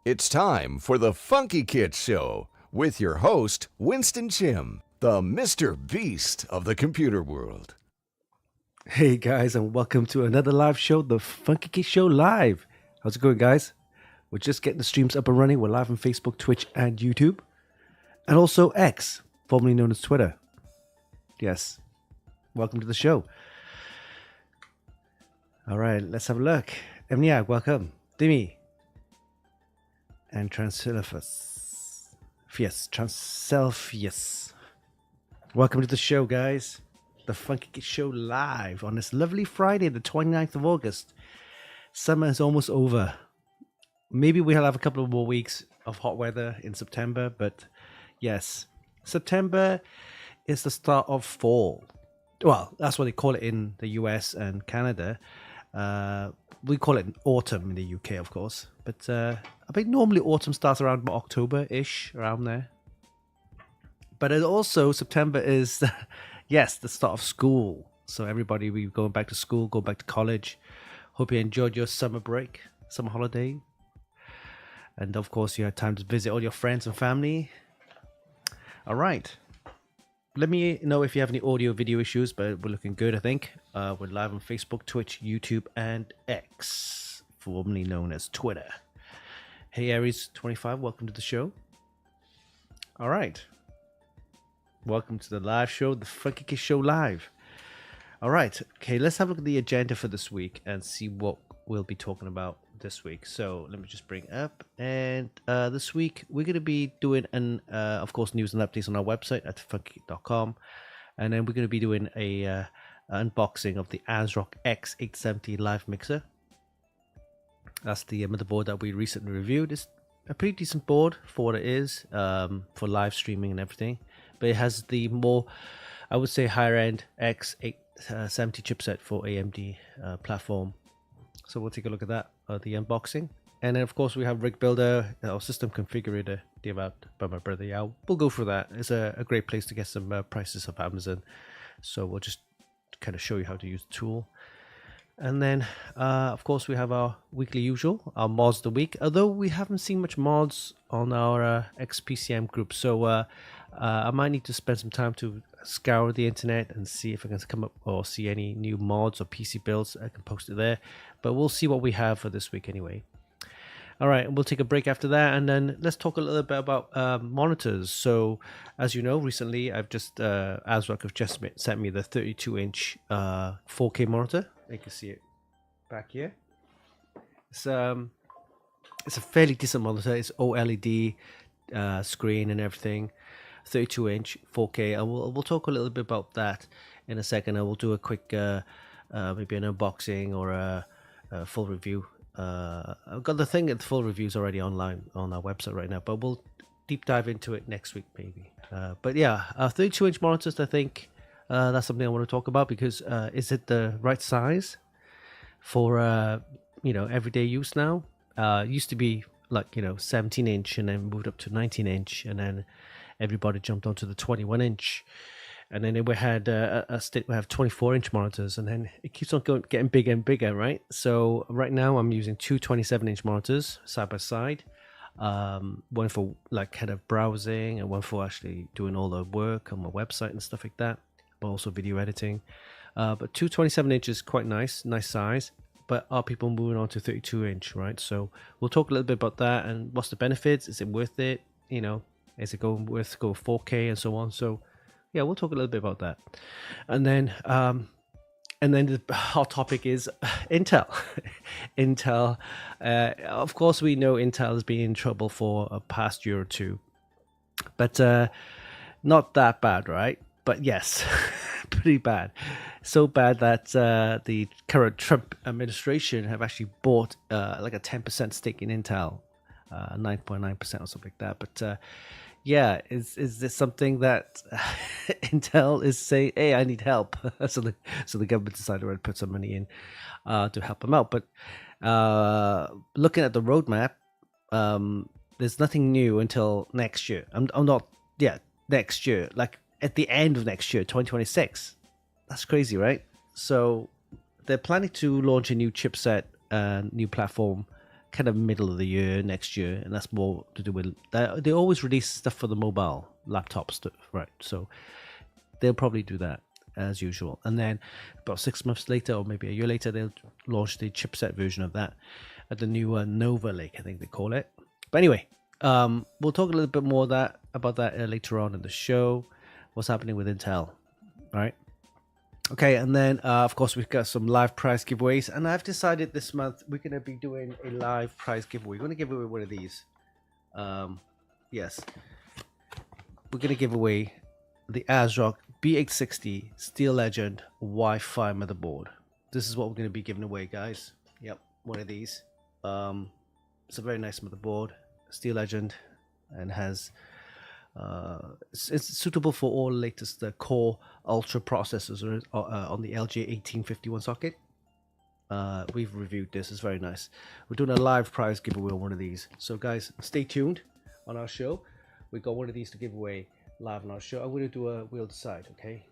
It's time for the Funkykit Show with your host, Winston Chim, the Mr. Beast of the computer world. Hey guys, and welcome to another live show, the Funkykit Show Live. How's it going, guys? We're just getting the streams up and running. We're live on Facebook, Twitch, and YouTube. And also X, formerly known as Twitter. Yes. Welcome to the show. All right, let's have a look. Emniak, welcome. Dimi. And Transilphus. Transelphius. Welcome to the show, guys. The Funkykit Show Live on this lovely Friday, the 29th of August. Summer is almost over. Maybe we'll have a couple of more weeks of hot weather in September, but yes, September is the start of fall. Well, that's what they call it in the US and Canada. We call it autumn in the UK, of course. But I think normally autumn starts around October-ish, around there. But it also, September is, yes, the start of school. So everybody, we're going back to school, going back to college. Hope you enjoyed your summer break, summer holiday. And of course, you had time to visit all your friends and family. All right. Let me know if you have any audio video issues, but we're looking good, I think. We're live on Facebook, Twitch, YouTube, and X, formerly known as Twitter. Hey, Aries25, welcome to the show. All right. Welcome to the live show, the Funkykit Show Live. All right. Okay, let's have a look at the agenda for this week and see what we'll be talking about this week. So let me just bring it up. And this week, we're going to be doing, of course, news and updates on our website at funkykit.com. And then we're going to be doing a unboxing of the ASRock X870 LiveMixer. That's the motherboard that we recently reviewed. It's a pretty decent board for what it is, for live streaming and everything. But it has the more, I would say, higher-end X870 chipset for AMD platform. So we'll take a look at that, the unboxing. And then, of course, we have Rig Builder, our system configurator, developed by my brother Yao. We'll go through that. It's a great place to get some prices of Amazon. So we'll just kind of show you how to use the tool. And then, of course, we have our weekly usual, our mods of the week. Although we haven't seen much mods on our XPCM group. So I might need to spend some time to scour the internet and see if I can come up or see any new mods or PC builds. I can post it there. But we'll see what we have for this week anyway. All right, we'll take a break after that, and then let's talk a little bit about monitors. So, as you know, recently I've just ASRock have just sent me the 32-inch 4K monitor. You can see it back here. It's a fairly decent monitor. It's OLED screen and everything. 32-inch 4K, and we'll talk a little bit about that in a second. And we'll do a quick maybe an unboxing or a full review. I've got the full review's already online on our website right now, but we'll deep dive into it next week maybe. But yeah, 32-inch monitors, I think that's something I want to talk about because is it the right size for everyday use now? It used to be like 17-inch and then moved up to 19-inch, and then everybody jumped onto the 21-inch. And then we had we have 24-inch monitors, and then it keeps on getting bigger and bigger, right? So right now I'm using two 27-inch monitors side by side, one for like kind of browsing and one for actually doing all the work on my website and stuff like that, but also video editing. But two 27-inch is quite nice size. But are people moving on to 32-inch, right? So we'll talk a little bit about that and what's the benefits? Is it worth it? Is it worth go 4K and so on? So yeah, we'll talk a little bit about that. And then the hot topic is Intel. Intel, of course, we know Intel has been in trouble for a past year or two, but not that bad, right? But yes, pretty bad. So bad that the current Trump administration have actually bought like a 10% stake in Intel, 9.9% or something like that. But yeah, is this something that Intel is saying, hey, I need help? so the government decided to put some money in to help them out. But looking at the roadmap, there's nothing new until next year. Next year, like at the end of next year, 2026. That's crazy, right? So they're planning to launch a new chipset, new platform kind of middle of the year next year, and that's more to do with that. They always release stuff for the mobile laptop stuff, right? So they'll probably do that as usual, and then about 6 months later, or maybe a year later, they'll launch the chipset version of that at the new Nova Lake, I think they call it. But anyway, we'll talk a little bit more about that later on in the show. What's happening with Intel, all right? Okay, and then of course we've got some live prize giveaways, and I've decided this month we're going to be doing a live prize giveaway. We're going to give away one of these. Yes, we're going to give away the ASRock B860 Steel Legend Wi-Fi motherboard. This is what we're going to be giving away, guys. Yep, one of these. It's a very nice motherboard, Steel Legend, and has it's suitable for all latest Core Ultra processors on the LG1851 socket. We've reviewed this. It's very nice. We're doing a live prize giveaway on one of these. So guys, stay tuned on our show. We got one of these to give away live on our show. I'm going to do a We'll Decide, okay?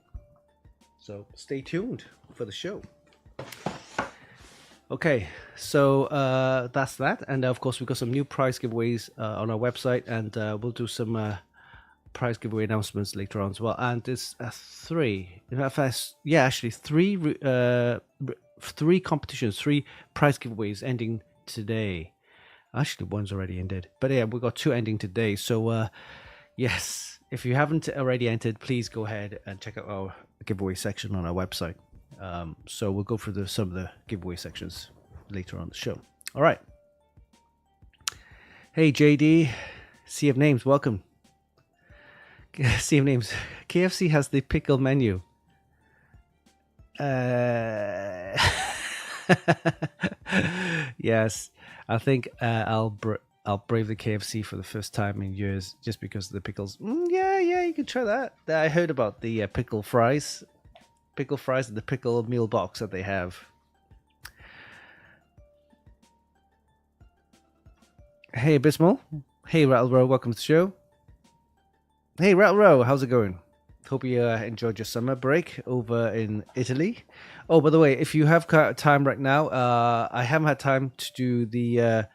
So stay tuned for the show. Okay, so that's that. And of course, we've got some new prize giveaways on our website, and we'll do some prize giveaway announcements later on as well. And it's three competitions, 3 prize giveaways ending today. Actually, one's already ended, but yeah, we've got 2 ending today. So yes, if you haven't already entered, please go ahead and check out our giveaway section on our website. So we'll go through some of the giveaway sections later on the show. All right. Hey JD, Sea of Names, welcome. Sea of Names. KFC has the pickle menu. Yes, I think I'll brave the KFC for the first time in years just because of the pickles. Yeah, you can try that. I heard about the pickle fries and the pickle meal box that they have. Hey Abysmal. Hey Rattlerow, welcome to the show. Hey Rattlerow, how's it going? Hope you enjoyed your summer break over in Italy. Oh, by the way, if you have time right now, I haven't had time to do the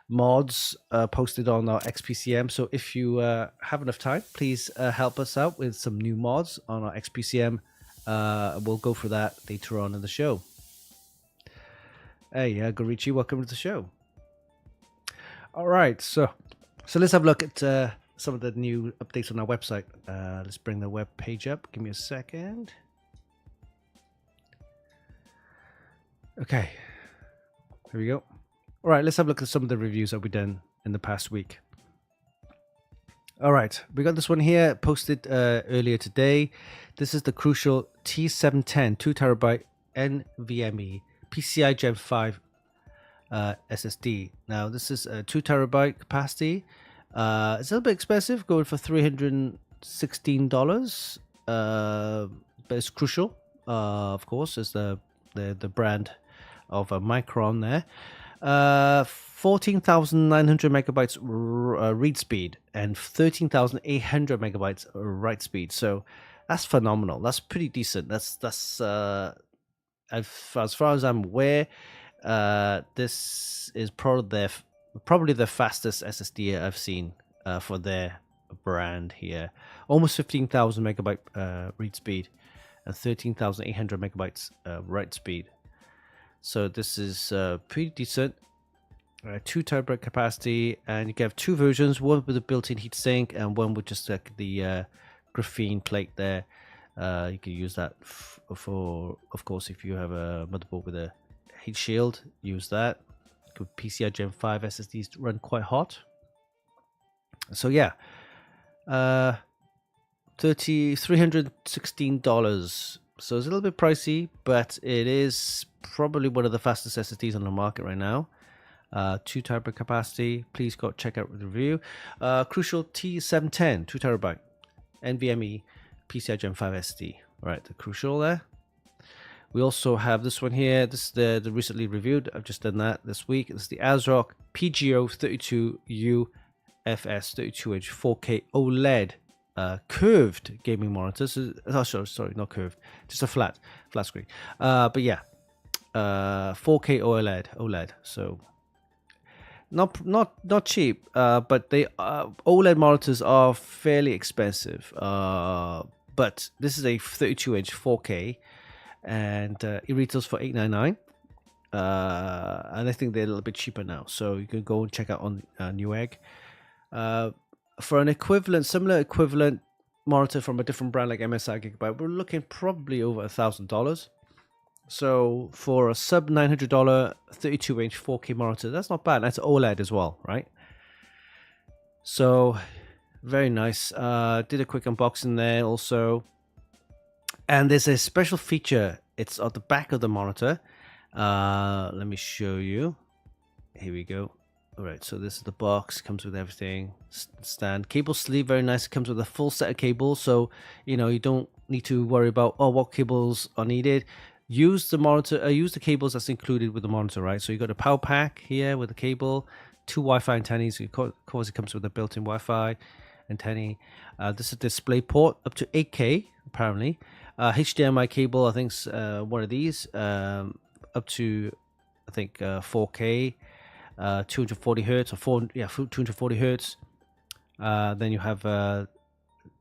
mods posted on our XPCM. So if you have enough time, please help us out with some new mods on our XPCM. We'll go for that later on in the show. Hey, Gorichi, welcome to the show. All right, so let's have a look at some of the new updates on our website. Let's bring the web page up. Give me a second. Okay, here we go. All right, let's have a look at some of the reviews that we've done in the past week. All right, we got this one here posted earlier today. This is the Crucial T710 2TB NVMe PCI Gen 5 SSD. Now, this is a 2TB capacity. It's a little bit expensive, going for $316. But it's Crucial, of course, is the brand of Micron there. 14,900 megabytes read speed and 13,800 megabytes write speed. So that's phenomenal. That's pretty decent. That's as far as I'm aware, this is probably the fastest SSD I've seen for their brand here. Almost 15,000 megabyte read speed and 13,800 megabytes write speed. So this is pretty decent. 2 terabyte capacity, and you can have 2 versions, one with a built-in heatsink and one with just like the graphene plate there. You can use that for, of course, if you have a motherboard with a heat shield, use that. Good PCI Gen 5 SSDs run quite hot. So yeah, $316. So it's a little bit pricey, but it is probably one of the fastest SSDs on the market right now. 2 terabyte capacity. Please go check out the review. Crucial T710 2 terabyte NVMe PCI Gen 5 SSD. All right, the Crucial there. We also have this one here. This is the recently reviewed. I've just done that this week. This is the ASRock PGO 32U FS 32-inch 4K OLED curved gaming monitor. So, sorry, not curved, just a flat screen. But yeah, 4K OLED. So Not cheap. But they OLED monitors are fairly expensive. But this is a 32-inch 4K, and it retails for $899. And I think they're a little bit cheaper now, so you can go and check out on Newegg. For an similar equivalent monitor from a different brand like MSI Gigabyte, we're looking probably over $1,000. So for a sub $900 32-inch 4K monitor, that's not bad. That's OLED as well, right? So very nice. Did a quick unboxing there also, and there's a special feature. It's at the back of the monitor. Let me show you. Here we go. All right, so this is the box. Comes with everything. Stand, cable sleeve, very nice. It comes with a full set of cables, so you don't need to worry about what cables are needed. Use the cables that's included with the monitor, right? So you got a power pack here with a cable, 2 Wi-Fi antennas. Of course, it comes with a built-in Wi-Fi antenna. This is a display port up to 8K apparently. HDMI cable, I think, one of these. Up to, I think, 4K, 240 hertz, 240 hertz. Then you have the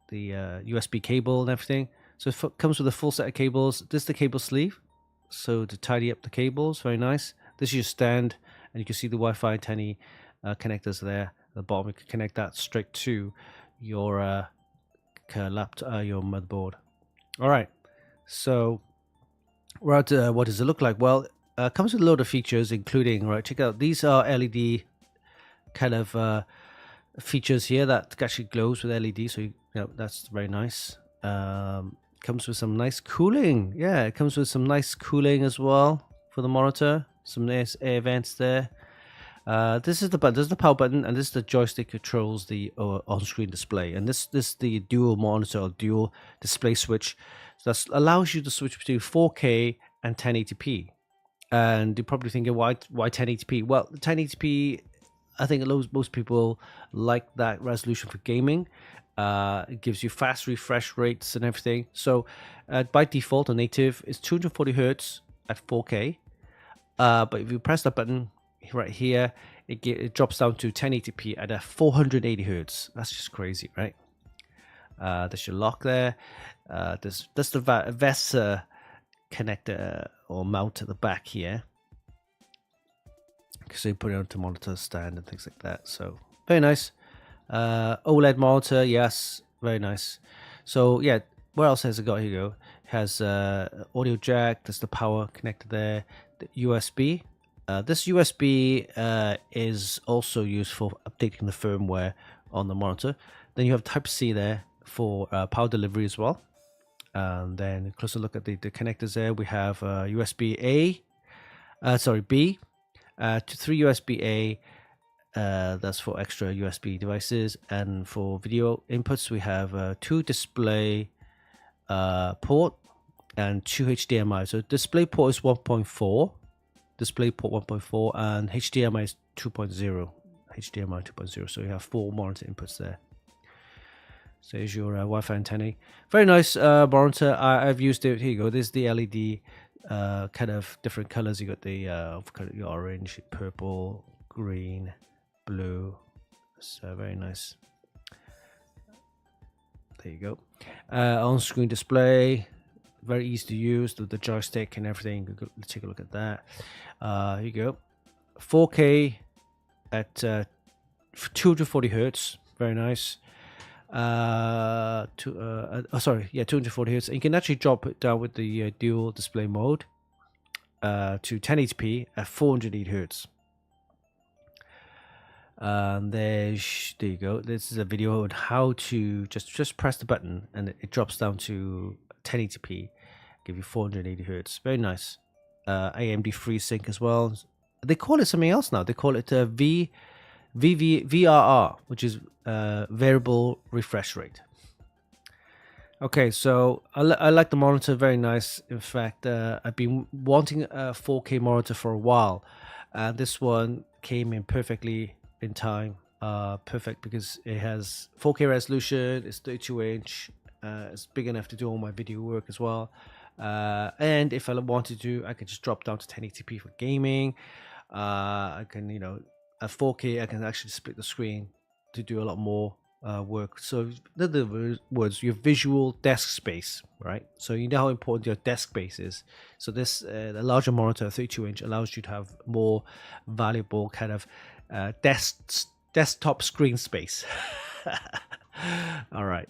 USB cable and everything. So it comes with a full set of cables. This is the cable sleeve, so to tidy up the cables, very nice. This is your stand, and you can see the Wi-Fi antenna connectors there at the bottom. You can connect that straight to your laptop, your motherboard. All right, so what does it look like? Well, it comes with a load of features, including, right, check out, these are LED kind of features here that actually glows with LED, so that's very nice. Comes with some nice cooling. Yeah, it comes with some nice cooling as well for the monitor. Some nice air vents there. This is the button. This is the power button, and this is the joystick controls the on-screen display. And this is the dual monitor or dual display switch. So that allows you to switch between 4K and 1080p. And you're probably thinking, why 1080p? Well, 1080p, I think most people like that resolution for gaming. It gives you fast refresh rates and everything. So by default, on native, it's 240 hertz at 4K. But if you press the button right here, it drops down to 1080p at a 480 hertz. That's just crazy, right? There's your lock there. That's the VESA connector or mount at the back here. So you put it onto monitor stand and things like that. So very nice. OLED monitor, yes, very nice. So yeah, what else has it got? Here you go. It has audio jack. There's the power connector there. The USB. This USB is also used for updating the firmware on the monitor. Then you have Type-C there for power delivery as well. And then a closer look at the connectors there. We have USB B to 3 USB A. That's for extra USB devices. And for video inputs, we have 2 display port and 2 HDMI. So display port is 1.4, display port 1.4, and HDMI is 2.0. HDMI 2.0. So you have 4 monitor inputs there. So here's your Wi-Fi antenna. Very nice monitor. I've used it. Here you go. This is the LED kind of different colors. You got the your orange, purple, green, blue. So very nice. There you go. On-screen display. Very easy to use. The joystick and everything. Let's take a look at that. Here you go. 4K at 240 hertz. Very nice. 240 hertz. And you can actually drop it down with the dual display mode to 1080p at 408 hertz. There you go. This is a video on how to just press the button and it drops down to 1080p, give you 480 hertz. Very nice. AMD FreeSync as well. They call it something else now. They call it VRR, which is variable refresh rate. Okay, so I like the monitor, very nice. In fact, I've been wanting a 4K monitor for a while, and this one came in perfectly in time. Perfect because it has 4K resolution, it's 32-inch, it's big enough to do all my video work as well. And if I wanted to, I could just drop down to 1080p for gaming. I can, at 4K, I can actually split the screen to do a lot more work. So in other words, your visual desk space, right? So you know how important your desk space is. So this the larger monitor, 32-inch, allows you to have more valuable kind of desktop screen space. All right.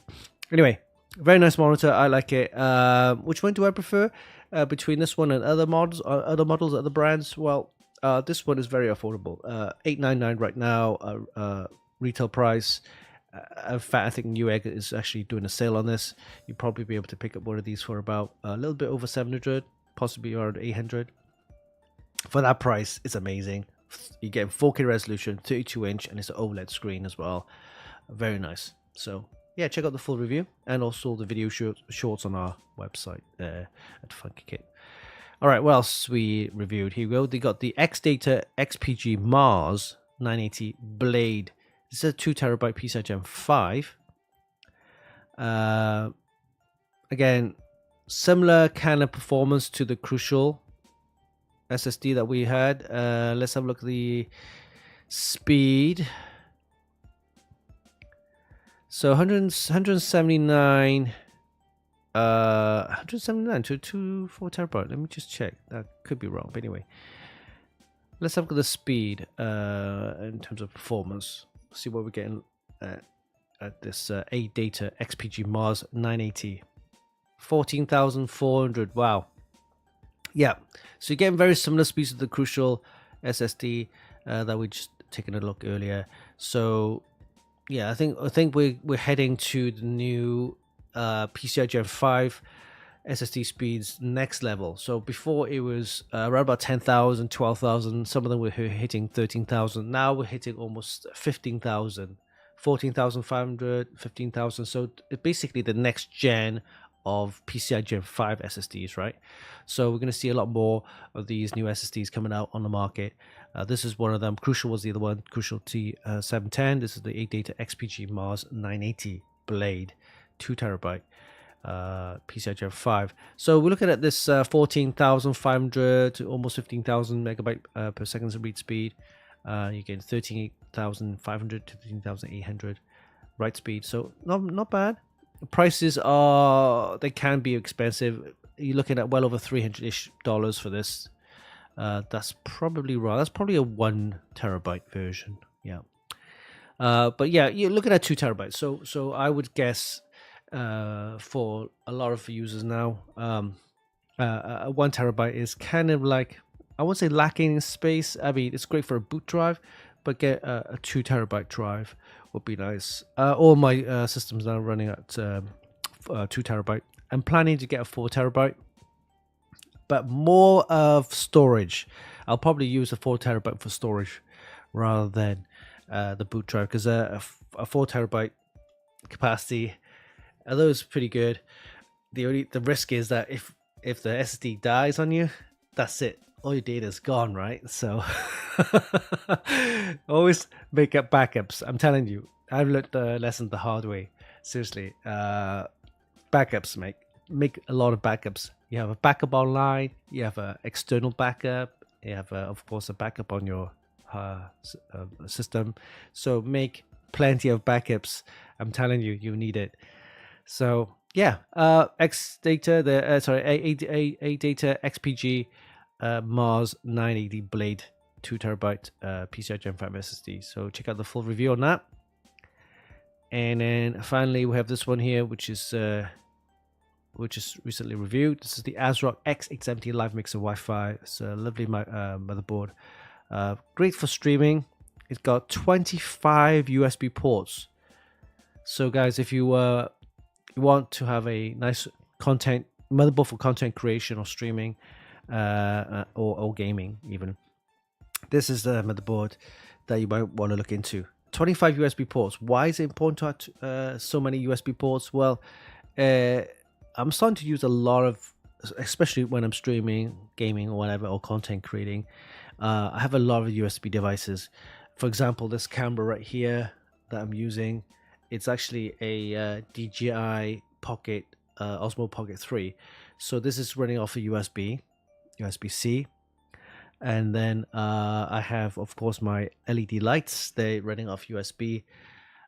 Anyway, very nice monitor. I like it. Which one do I prefer between this one and other models, other brands? Well, this one is very affordable. $899 right now. Retail price. In fact, I think Newegg is actually doing a sale on this. You'll probably be able to pick up one of these for about a little bit over 700, possibly around 800. For that price, it's amazing. You get 4K resolution, 32-inch, and it's an OLED screen as well. Very nice. So yeah, check out the full review and also the video shorts on our website at Funkykit. All right, what else we reviewed? Here we go. They got the X-Data XPG Mars 980 Blade. This is a 2TB PCI Gen 5. Again, similar kind of performance to the Crucial SSD that we had. Let's have a look at the speed. So 179 to 4TB. Let me just check. That could be wrong, but anyway. Let's have a look at the speed in terms of performance. See what we're getting at this A-Data XPG Mars 980. 14,400. Wow. Yeah. So you're getting very similar speeds to the Crucial SSD that we just taken a look earlier. So yeah, I think we're heading to the new PCI Gen 5 SSD speeds next level. So before it was around about 10,000, 12,000. Some of them were hitting 13,000. Now we're hitting almost 15,000, 14,500, 15,000. So it's basically the next gen of PCI Gen 5 SSDs, right? So we're going to see a lot more of these new SSDs coming out on the market. This is one of them. Crucial was the other one, Crucial T710. This is the A-Data XPG Mars 980 Blade, 2TB. PCI Gen 5. So we're looking at this 14,500 to almost 15,000 megabyte per second read speed. You get 13,500 to 13,800 write speed. So not bad. Prices they can be expensive. You're looking at well over $300-ish for this. That's probably wrong. That's probably a 1TB version. Yeah. But yeah, you're looking at 2TB. So I would guess for a lot of users now, a 1TB is kind of like, I won't say lacking in space. I mean, it's great for a boot drive, but get a 2TB drive would be nice. All my systems now running at 2TB. I'm planning to get a 4TB, but more of storage. I'll probably use a 4TB for storage rather than the boot drive, because a 4TB capacity, although it's pretty good, the risk is that if the SSD dies on you, that's it. All your data is gone, right? So always make up backups. I'm telling you, I've learned the lesson the hard way. Seriously, backups, make a lot of backups. You have a backup online, you have an external backup, you have of course a backup on your system. So make plenty of backups. I'm telling you, you need it. So yeah, X-Data, A-Data XPG Mars 980 Blade 2TB PCI Gen 5 SSD. So check out the full review on that. And then finally we have this one here, which is recently reviewed. This is the ASRock X870 LiveMixer Wi-Fi. It's a lovely motherboard. Great for streaming. It's got 25 USB ports. So guys, if you want to have a nice content motherboard for content creation or streaming or gaming even, this is the motherboard that you might want to look into. 25 USB ports. Why is it important to have so many USB ports? Well, I'm starting to use a lot of, especially when I'm streaming, gaming or whatever, or content creating, I have a lot of USB devices. For example, this camera right here that I'm using, it's actually a DJI Pocket Osmo Pocket 3. So this is running off a USB-C. And then I have, of course, my LED lights. They're running off USB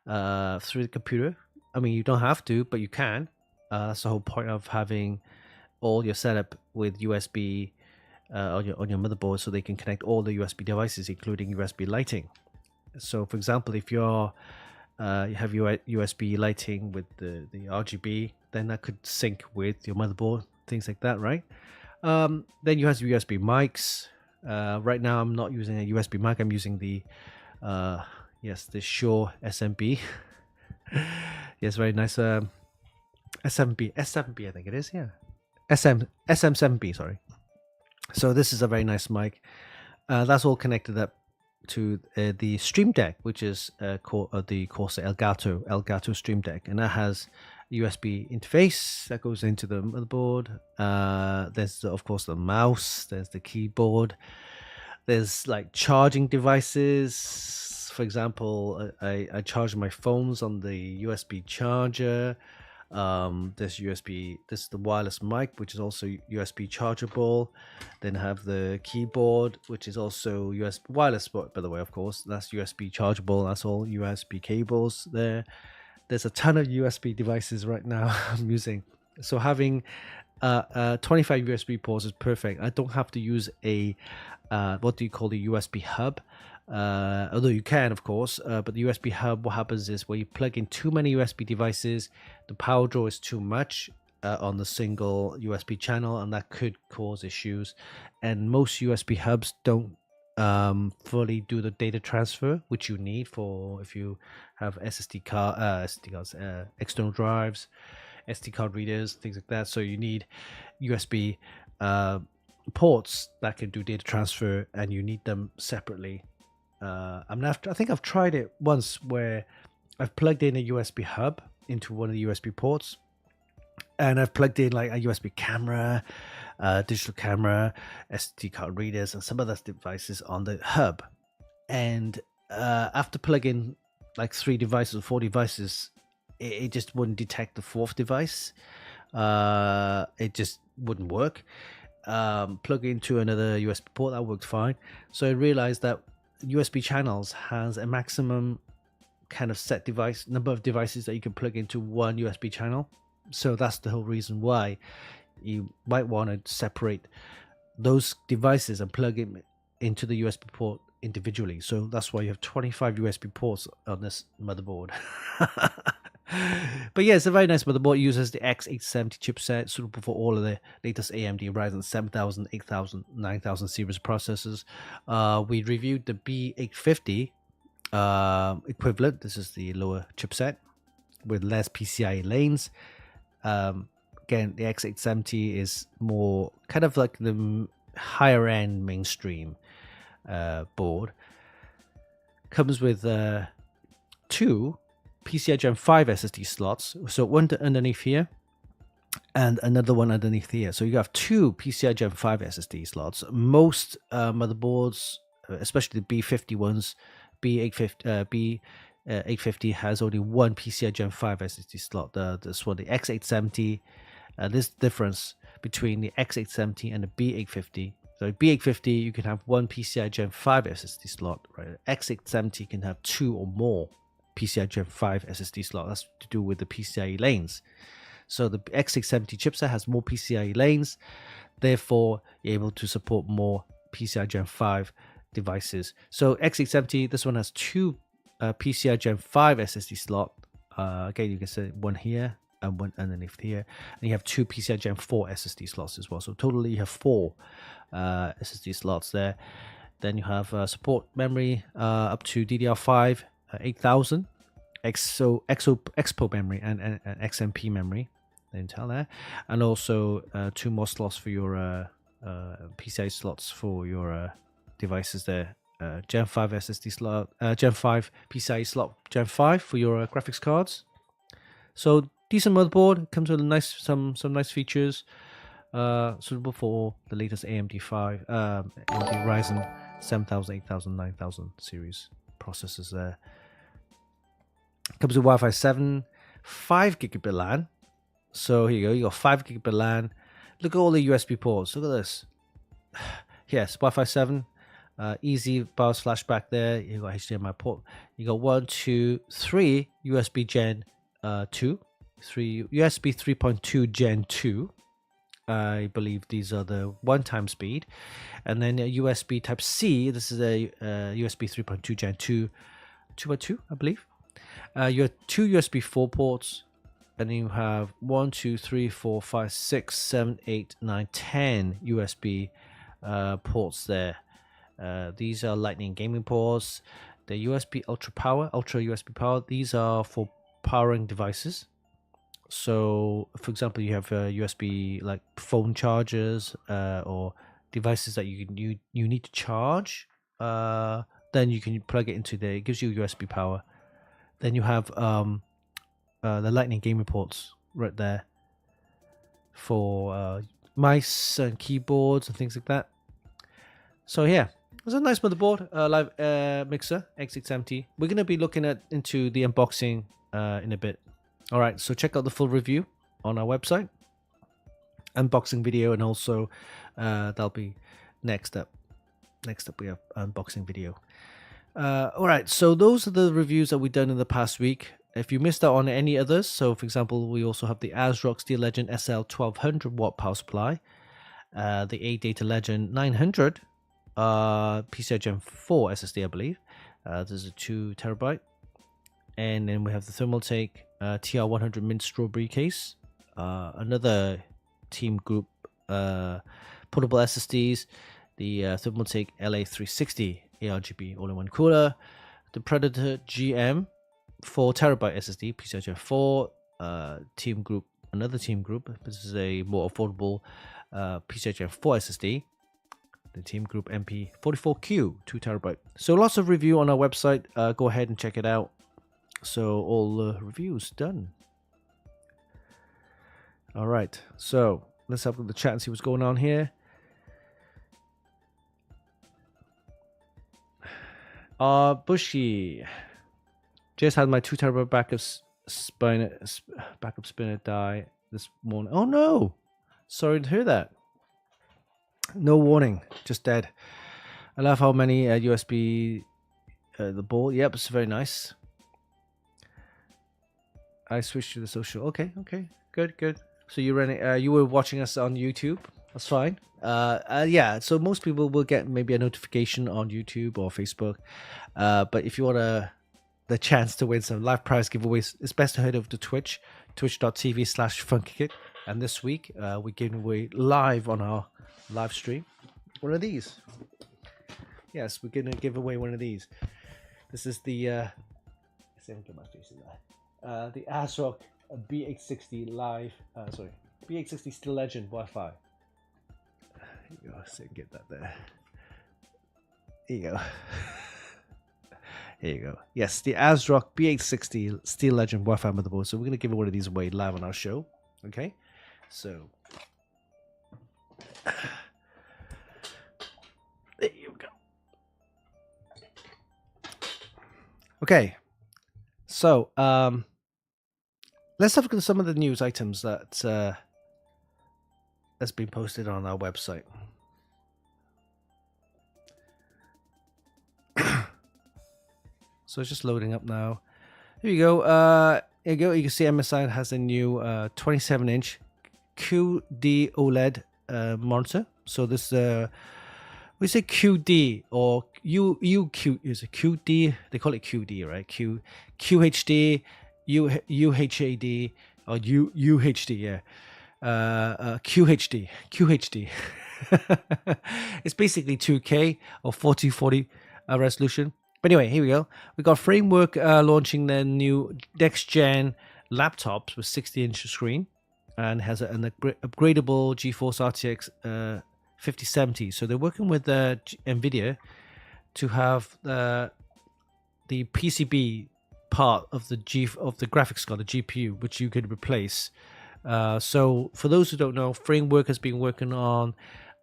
through the computer. I mean, you don't have to, but you can. That's the whole point of having all your setup with USB on your motherboard, so they can connect all the USB devices, including USB lighting. So, for example, if you have your USB lighting with the RGB, then that could sync with your motherboard, things like that, right? Then you have USB mics. Right now, I'm not using a USB mic. I'm using the the Shure SMB. Yes, very nice. S7B, I think it is. Yeah, SM7B. Sorry. So this is a very nice mic. That's all connected up to the Stream Deck, which is the Corsair Elgato Stream Deck, and that has a USB interface that goes into the motherboard. There's of course the mouse. There's the keyboard. There's like charging devices. For example, I charge my phones on the USB charger. There's USB. This is the wireless mic, which is also USB chargeable. Then I have the keyboard, which is also USB wireless, by the way, of course. That's USB chargeable. That's all USB cables there. There's a ton of USB devices right now I'm using. So having 25 USB ports is perfect. I don't have to use a what do you call the USB hub? Although you can, of course, but the USB hub, what happens is when you plug in too many USB devices, the power draw is too much on the single USB channel, and that could cause issues. And most USB hubs don't fully do the data transfer, which you need for if you have SD cards, external drives, SD card readers, things like that. So you need USB ports that can do data transfer, and you need them separately. I think I've tried it once where I've plugged in a USB hub into one of the USB ports, and I've plugged in like a USB camera, digital camera, SD card readers, and some other devices on the hub. And after plugging like 3 devices or 4 devices, it just wouldn't detect the 4th device. It just wouldn't work. Plug into another USB port, that worked fine. So I realized that USB channels has a maximum kind of set number of devices that you can plug into one USB channel. So that's the whole reason why you might want to separate those devices and plug it into the USB port individually. So that's why you have 25 USB ports on this motherboard. But yeah, it's a very nice motherboard. It uses the X870 chipset, suitable for all of the latest AMD Ryzen 7000, 8000, 9000 series processors. We reviewed the B850 equivalent. This is the lower chipset with less PCIe lanes. Again, the X870 is more kind of like the higher end mainstream board. Comes with 2 PCI Gen 5 SSD slots, so one underneath here and another one underneath here. So you have 2 PCI Gen 5 SSD slots. Most motherboards, especially the B50 ones, B850 has only one PCI Gen 5 SSD slot. This one, the X870, this difference between the X870 and the B850. So B850, you can have one PCI Gen 5 SSD slot, right? X870 can have 2 or more PCI Gen 5 SSD slot. That's to do with the PCIe lanes. So the X670 chipset has more PCIe lanes, therefore you're able to support more PCI Gen 5 devices. So X670, this one has 2 PCI Gen 5 SSD slot. Again, you can say one here and one underneath here, and you have 2 PCI Gen 4 SSD slots as well. So totally you have 4 SSD slots there. Then you have support memory up to DDR5 8000, Expo memory and XMP memory, the Intel there, and also 2 more slots for your PCI slots for your devices there. Gen 5 SSD slot, Gen 5 PCI slot, Gen 5 for your graphics cards. So decent motherboard, comes with some nice features, suitable for the latest AMD Ryzen 7000, 8000, 9000 series processors there. Comes with Wi-Fi 7, 5 gigabit LAN. So here you go, you got 5 gigabit LAN. Look at all the USB ports. Look at this. yes, Wi-Fi 7, easy BIOS flashback there. You got HDMI port. You got 1, 2, 3 USB Gen 2, 3 USB 3.2 Gen 2. I believe these are the one-time speed, and then a USB Type C. This is a USB 3.2 Gen 2, 2x2, I believe. You have 2 USB 4 ports, and then you have 1, 2, 3, 4, 5, 6, 7, 8, 9, 10 USB ports there. These are Lightning gaming ports. The USB Ultra USB power. These are for powering devices. So, for example, you have USB like phone chargers or devices that you need to charge. Then you can plug it into there. It gives you USB power. Then you have the Lightning gaming ports right there for mice and keyboards and things like that. So yeah, it's a nice motherboard, LiveMixer X870. We're going to be looking into the unboxing in a bit. All right, so check out the full review on our website, unboxing video, and also that'll be next up. Next up, we have unboxing video. All right, so those are the reviews that we've done in the past week. If you missed out on any others, so for example, we also have the ASRock Steel Legend SL 1200 watt power supply, the AData Legend 900 PCI Gen 4 SSD, I believe. This is a 2 terabyte. And then we have the Thermaltake TR100 Mint Strawberry case, another Team Group portable SSDs, the Thermaltake LA360 ARGB all-in-one cooler, the Predator GM 4 terabyte SSD PCI Gen 4, Team Group, another Team Group. This is a more affordable PCI Gen 4 SSD. The Team Group MP44Q 2 terabyte. So lots of review on our website. Go ahead and check it out. So all the reviews done. All right, so let's have the chat and see what's going on here. Bushy just had my 2 terabyte backup spinner die this morning. Oh no, sorry to hear that. No warning, just dead. I love how many USB the board. Yep, it's very nice. I switched to the social. Okay, good. So you were watching us on YouTube. That's fine. Yeah. So most people will get maybe a notification on YouTube or Facebook. But if you want the chance to win some live prize giveaways, it's best to head over to Twitch, twitch.tv/Funkykit. And this week we're giving away live on our live stream one of these. Yes, we're gonna give away one of these. This is the let's see if I can get my face in there. The ASRock B860 B860 Steel Legend Wi-Fi. Here you go, so you can get that there. Here you go. Here you go. Yes, the ASRock B860 Steel Legend Wi-Fi motherboard. So we're going to give one of these away live on our show. Okay, so there you go. Okay, so let's have a look at some of the news items that that's been posted on our website. So it's just loading up now. Here you go. Here you go. You can see MSI has a new 27-inch QD OLED monitor. So this we say QD or UQ is a QD. They call it QD, right? QHD, UHAD or UHD. Yeah. QHD. It's basically 2K or 4040 resolution. But anyway, here we go. We got Framework launching their new next-gen laptops with 60-inch screen and has an upgradable GeForce RTX 5070. So they're working with NVIDIA to have the PCB part of the graphics card, the GPU, which you could replace. So for those who don't know, Framework has been working on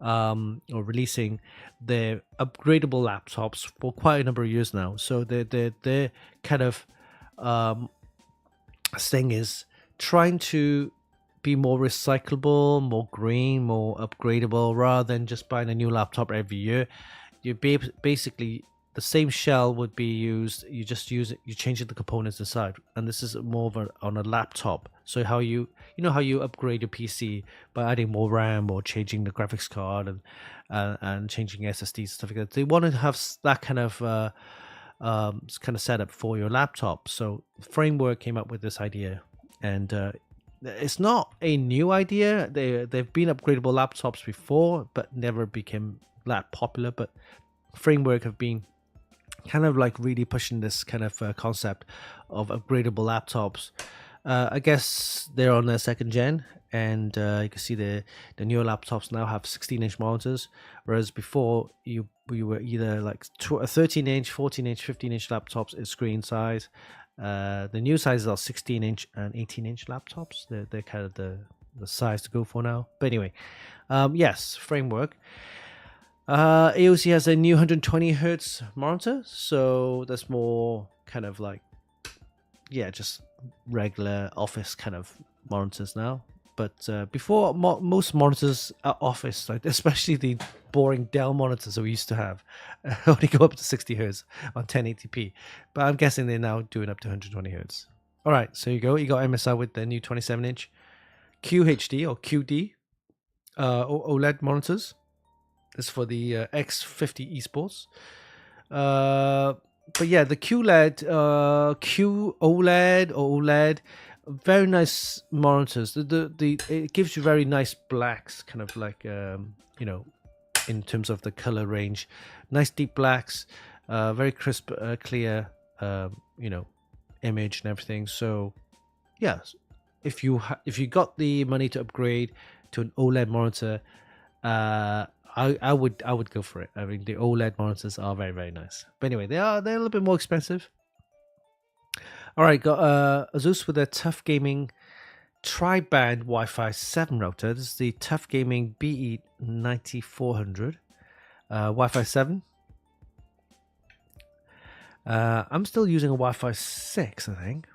or releasing their upgradable laptops for quite a number of years now. So their kind of thing is trying to be more recyclable, more green, more upgradable, rather than just buying a new laptop every year. You basically the same shell would be used. You just use it. You change the components inside, and this is more of on a laptop. So how you know how you upgrade your PC by adding more RAM or changing the graphics card and changing SSDs and stuff like that. They want to have that kind of setup for your laptop. So Framework came up with this idea, and it's not a new idea. They've been upgradable laptops before, but never became that popular. But Framework have been kind of like really pushing this kind of concept of upgradable laptops. I guess they're on their second gen, and you can see the newer laptops now have 16-inch monitors, whereas before we were either like 13-inch, 14-inch, 15-inch laptops in screen size. The new sizes are 16-inch and 18-inch laptops. They're kind of the size to go for now. But anyway, yes, Framework. AOC has a new 120 hertz monitor, so that's more kind of like, yeah, just regular office kind of monitors now. But before, most monitors are office, like especially the boring Dell monitors that we used to have, only go up to 60 hertz on 1080p. But I'm guessing they're now doing up to 120 hertz. All right, so you go. You got MSI with the new 27-inch QHD or QD OLED monitors. This is for the X50 esports. But yeah, the QLED, QOLED or OLED, very nice monitors. It gives you very nice blacks, kind of like in terms of the color range, nice deep blacks, very crisp, clear, image and everything. So yeah, if you got the money to upgrade to an OLED monitor, I would go for it. I mean, the OLED monitors are very, very nice. But anyway, they're a little bit more expensive. All right, got Asus with a Tough Gaming tri-band Wi-Fi 7 router. This is the Tough Gaming BE9400 Wi-Fi 7. I'm still using a Wi-Fi 6, I think.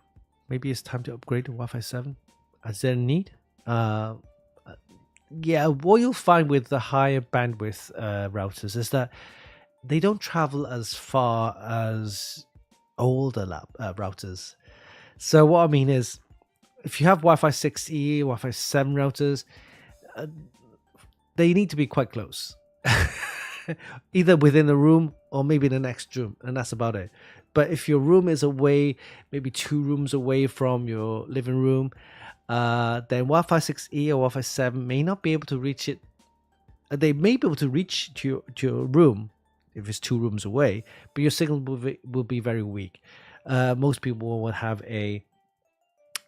Maybe it's time to upgrade to Wi-Fi 7. Is there a need? Yeah, what you'll find with the higher bandwidth routers is that they don't travel as far as older routers. So what I mean is, if you have Wi-Fi 6E, Wi-Fi 7 routers, they need to be quite close. Either within the room or maybe the next room, and that's about it. But if your room is away, maybe 2 rooms away from your living room, then Wi-Fi 6E or Wi-Fi 7 may not be able to reach it. They may be able to reach to your room if it's 2 rooms away, but your signal will be very weak. Most people will have a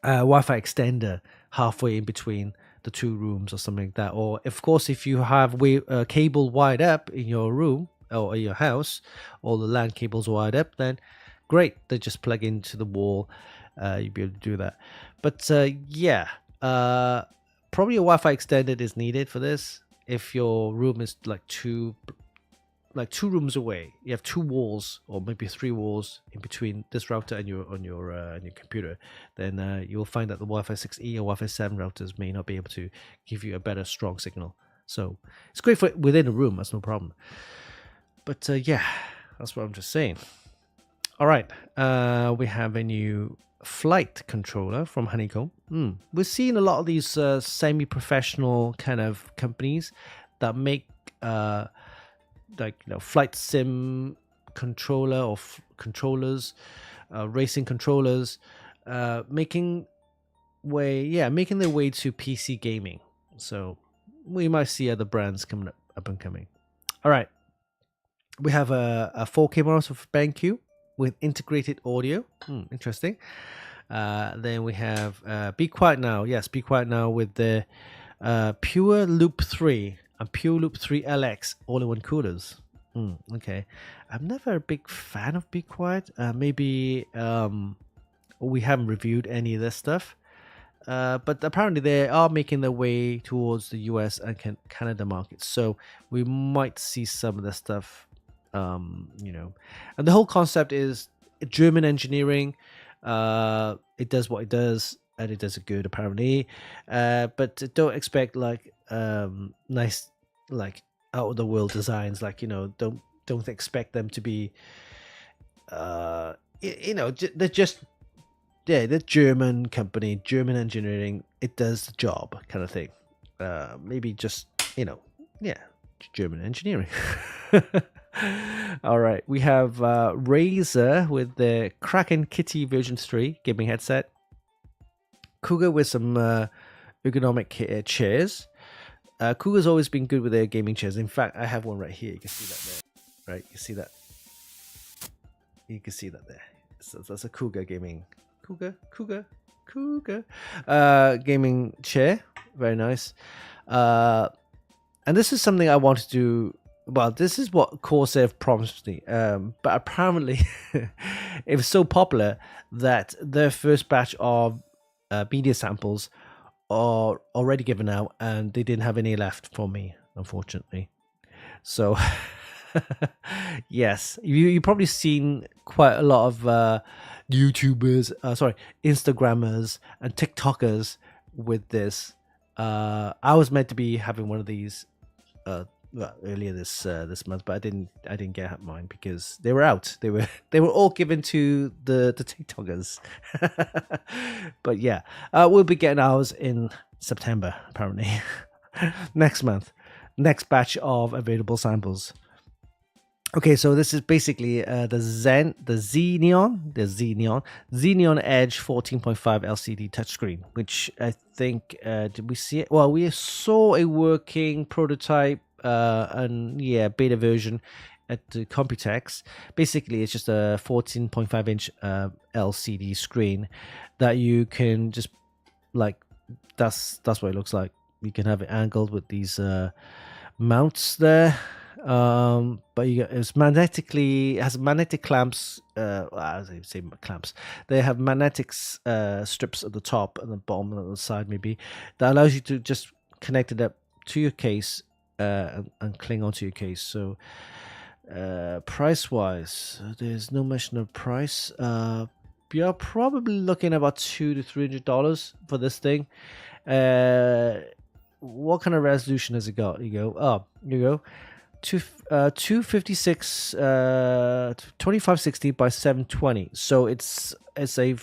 Wi-Fi extender halfway in between the 2 rooms or something like that. Or of course, if you have cable wired up in your room or in your house, all the LAN cables wired up, then great, they just plug into the wall. You'll be able to do that. But yeah, probably a Wi-Fi extender is needed for this. If your room is like two rooms away, you have 2 walls or maybe 3 walls in between this router and your computer, then you'll find that the Wi-Fi 6E or Wi-Fi 7 routers may not be able to give you a better strong signal. So it's great for within a room, that's no problem. But yeah, that's what I'm just saying. All right, we have a new flight controller from Honeycomb. We're seeing a lot of these semi-professional kind of companies that make flight sim controller or controllers, racing controllers, making their way to PC gaming. So we might see other brands coming up and coming. All right, we have a 4K monitor for BenQ with integrated audio. Interesting. Then we have Be Quiet Now. Yes, Be Quiet Now with the Pure Loop 3 and Pure Loop 3 LX all-in-one coolers. Okay. I'm never a big fan of Be Quiet. Maybe we haven't reviewed any of this stuff. But apparently they are making their way towards the US and Canada markets. So we might see some of this stuff. And the whole concept is German engineering. It does what it does. and it does it good apparently. But don't expect like nice, like out of the world designs. Like, you know, don't expect them to be they're just, yeah, the German company, German engineering, it does the job kind of thing. Maybe just, yeah, German engineering. All right, we have Razer with the Kraken Kitty version 3 gaming headset. Cougar with some ergonomic chairs. Cougar's always been good with their gaming chairs. In fact, I have one right here. You can see that there. Right, you see that? You can see that there. So that's a Cougar gaming. Cougar gaming chair. Very nice. And this is something I want to do. Well, this is what Corsair promised me. But apparently, it was so popular that their first batch of media samples are already given out, and they didn't have any left for me, unfortunately. So, yes, you probably seen quite a lot of YouTubers, Instagrammers and TikTokers with this. I was meant to be having one of these earlier this month, but I didn't get mine because they were out. They were all given to the TikTokers. But yeah, we'll be getting ours in September apparently. Next month, next batch of available samples. Okay, so this is basically the Xeneon Edge 14.5 LCD touchscreen, which I think did we see it? Well, we saw a working prototype and beta version at the Computex. Basically, it's just a 14.5 inch LCD screen that you can just like that's what it looks like. You can have it angled with these mounts there. But it has magnetic clamps. As I say, clamps. They have magnetic strips at the top and the bottom and the side, maybe, that allows you to just connect it up to your case and cling onto your case. So, price wise, there's no mention of price. You're probably looking at about $200 to $300 for this thing. What kind of resolution has it got? You go. 256 2560 by 720. So it's a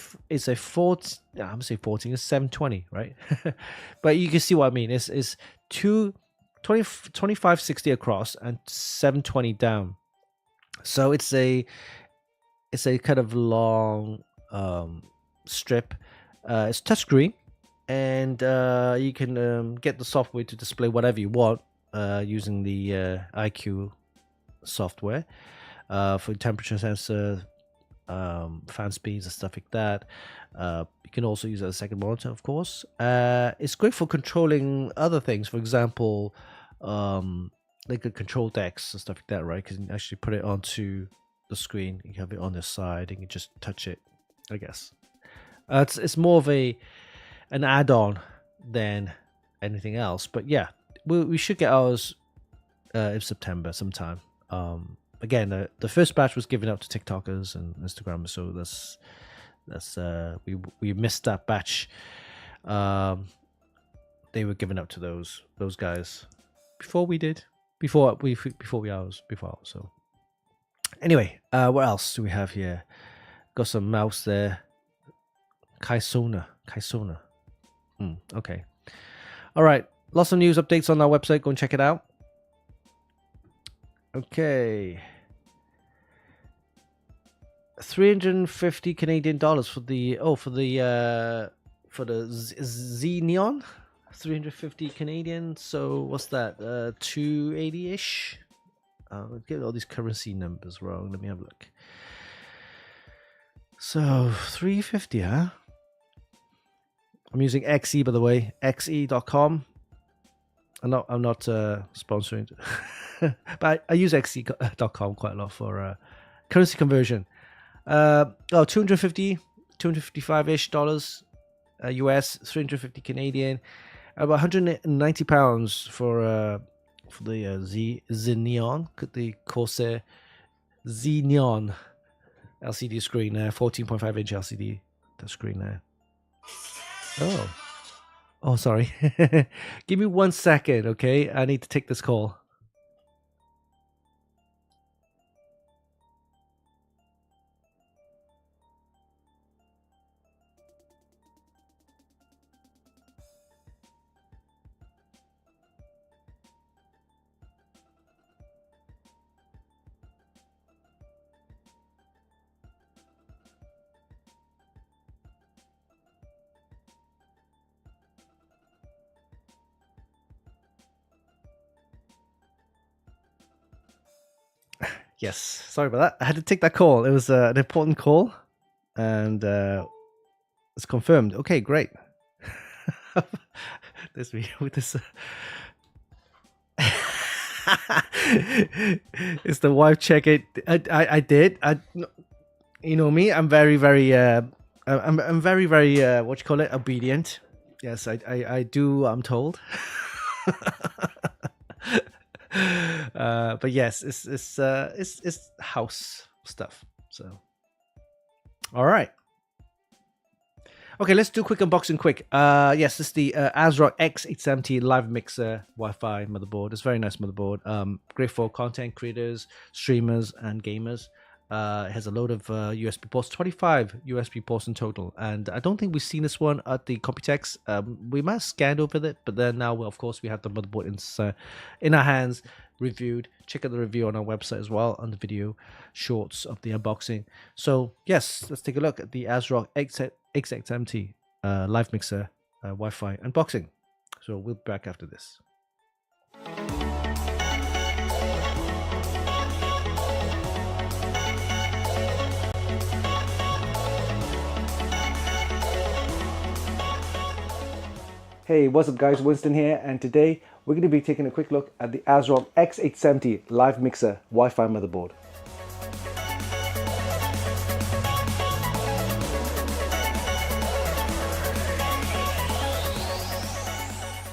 14, I'm gonna say 14, it's 720, right? But you can see what I mean. It's 2560 across and 720 down. So it's a kind of long strip. It's touchscreen, and you can get the software to display whatever you want using the IQ software for temperature sensor, fan speeds and stuff like that. You can also use it as a second monitor, of course. It's great for controlling other things. For example, like a control decks and stuff like that, right? Because you can actually put it onto the screen. You have it on the side and you just touch it, I guess. It's more of an add-on than anything else. But yeah, we should get ours in September sometime. Again, the first batch was given out to TikTokers and Instagrammers, so that's we missed that batch. They were given out to those guys before we did, before ours. So anyway, what else do we have here? Got some mouse there. Kaisona. Okay. All right. Lots of news updates on our website. Go and check it out. Okay. 350 Canadian dollars for the Xeneon. 350 Canadian. So what's that? 280-ish. Get all these currency numbers wrong. Let me have a look. So 350, huh? I'm using XE, by the way. XE.com. I'm not sponsoring, but I use XE.com quite a lot for currency conversion. $255-ish dollars US, 350 Canadian, about £190 for the Xeneon, the Corsair Xeneon LCD screen there, 14.5 inch LCD the screen there. Oh. Oh, sorry. Give me 1 second, okay? I need to take this call. Yes, sorry about that. I had to take that call. It was an important call, and it's confirmed. Okay, great. This me with this. It's the wife check. It. I did. You know me. I'm very I'm very what you call it, obedient. Yes, I do. I'm told. But yes, it's house stuff. So, all right. Okay, let's do a quick unboxing. Quick. Yes, this is the ASRock X870 LiveMixer Wi-Fi motherboard. It's a very nice motherboard. Great for content creators, streamers, and gamers. It has a load of USB ports, 25 USB ports in total. And I don't think we've seen this one at the Computex. We might have scanned over it, but then now, well, of course, we have the motherboard in our hands, reviewed. Check out the review on our website as well, on the video shorts of the unboxing. So, yes, let's take a look at the ASRock X870 LiveMixer Wi-Fi unboxing. So we'll be back after this. Hey, what's up guys, Winston here, and today we're going to be taking a quick look at the ASRock X870 LiveMixer Wi-Fi motherboard.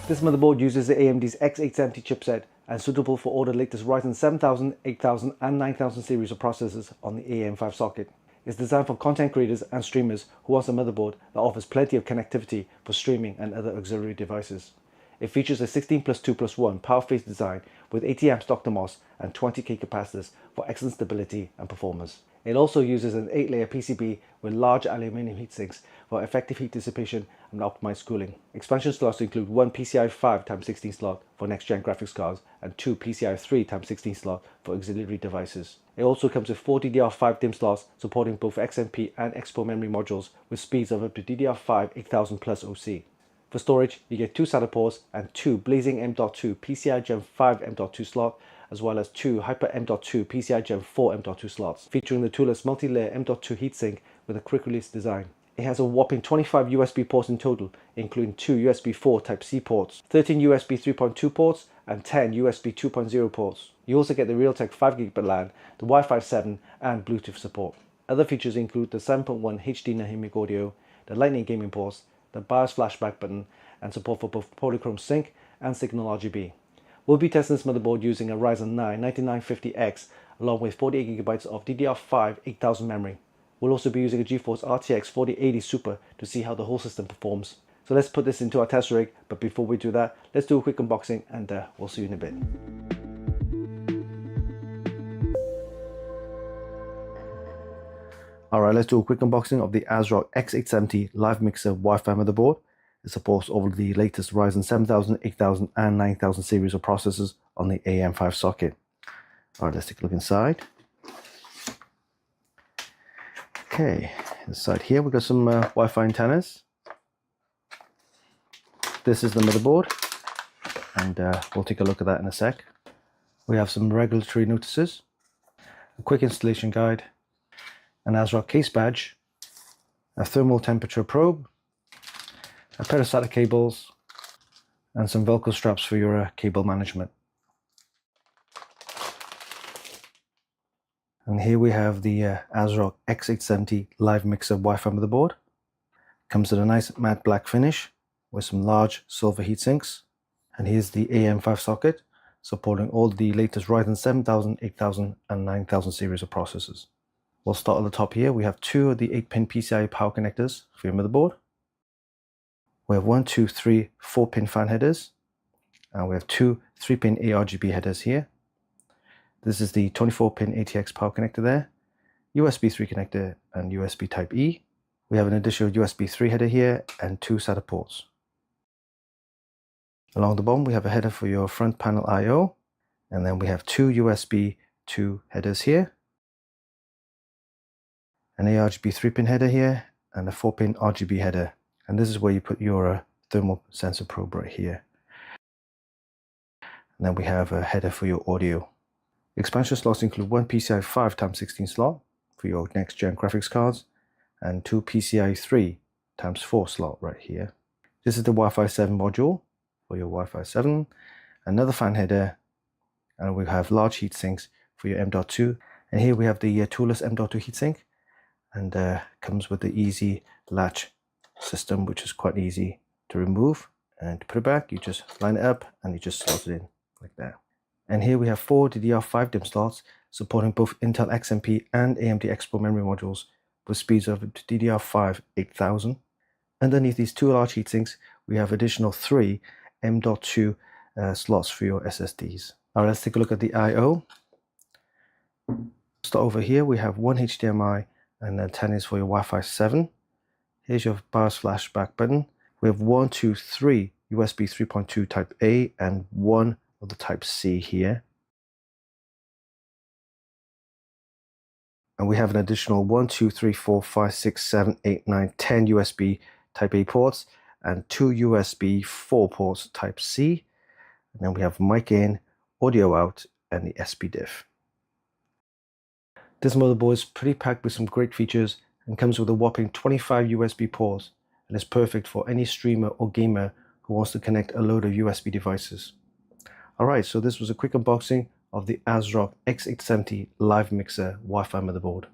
This motherboard uses the AMD's X870 chipset and is suitable for all the latest Ryzen 7000, 8000 and 9000 series of processors on the AM5 socket. It's designed for content creators and streamers who want a motherboard that offers plenty of connectivity for streaming and other auxiliary devices. It features a 16+2+1 power phase design with 80 amp stock DMOS and 20K capacitors for excellent stability and performance. It also uses an 8-layer PCB with large aluminium heatsinks for effective heat dissipation and optimized cooling. Expansion slots include one PCI 5x16 slot for next-gen graphics cards and two PCI 3x16 slots for auxiliary devices. It also comes with 4 DDR5 DIMM slots supporting both XMP and Expo memory modules with speeds of up to DDR5 8000 plus OC. For storage, you get 2 SATA ports and 2 Blazing M.2 PCI Gen 5 M.2 slot, as well as 2 Hyper M.2 PCI Gen 4 M.2 slots, featuring the toolless multi-layer M.2 heatsink with a quick-release design. It has a whopping 25 USB ports in total, including 2 USB 4 Type-C ports, 13 USB 3.2 ports, and 10 USB 2.0 ports. You also get the Realtek 5GB LAN, the Wi-Fi 7, and Bluetooth support. Other features include the 7.1 HD dynamic audio, the Lightning gaming ports, the BIOS flashback button, and support for both Polychrome Sync and Signal RGB. We'll be testing this motherboard using a Ryzen 9 9950X along with 48GB of DDR5 8000 memory. We'll also be using a GeForce RTX 4080 Super to see how the whole system performs. So let's put this into our test rig, but before we do that, let's do a quick unboxing and we'll see you in a bit. Alright, let's do a quick unboxing of the ASRock X870 LiveMixer Wi-Fi motherboard. It supports all of the latest Ryzen 7000, 8000 and 9000 series of processors on the AM5 socket. Alright, let's take a look inside. Okay, inside here we've got some Wi-Fi antennas. This is the motherboard, and we'll take a look at that in a sec. We have some regulatory notices, a quick installation guide, an ASRock case badge, a thermal temperature probe, a pair of SATA cables, and some Velcro straps for your cable management. And here we have the ASRock X870 LiveMixer Wi-Fi motherboard. Comes with a nice matte black finish with some large silver heat sinks. And here's the AM5 socket, supporting all the latest Ryzen 7000, 8000 and 9000 series of processors. We'll start at the top here. We have 2 of the 8-pin PCI power connectors for your motherboard. We have 1, 2, 3, 4-pin fan headers. And we have 2 3-pin ARGB headers here. This is the 24-pin ATX power connector there, USB 3 connector and USB Type E. We have an additional USB 3 header here and 2 SATA ports. Along the bottom we have a header for your front panel I/O, and then we have 2 USB 2 headers here, an ARGB 3-pin header here, and a 4-pin RGB header. And this is where you put your thermal sensor probe right here. And then we have a header for your audio. Expansion slots include one PCI 5x16 slot for your next gen graphics cards and 2 PCI 3x4 slot right here. This is the Wi-Fi 7 module for your Wi-Fi 7, another fan header, and we have large heat sinks for your M.2. And here we have the toolless M.2 heatsink, and comes with the easy latch system, which is quite easy to remove. And to put it back, you just line it up and you just slot it in like that. And here we have 4 DDR5 DIMM slots supporting both Intel XMP and AMD Expo memory modules with speeds of up to DDR5 8000. Underneath these 2 large heatsinks, we have additional 3 M.2 slots for your SSDs. Now let's take a look at the I/O. So over here we have 1 HDMI and then 10 is for your Wi-Fi 7. Here's your BIOS flash back button. We have 1, 2, 3 USB 3.2 Type A and 1 of the Type C here. And we have an additional 1, 2, 3, 4, 5, 6, 7, 8, 9, 10 USB Type A ports and 2 USB 4 ports Type C. And then we have mic in, audio out, and the SPDIF. This motherboard is pretty packed with some great features and comes with a whopping 25 USB ports and is perfect for any streamer or gamer who wants to connect a load of USB devices. Alright, so this was a quick unboxing of the ASRock X870 LiveMixer Wi-Fi motherboard.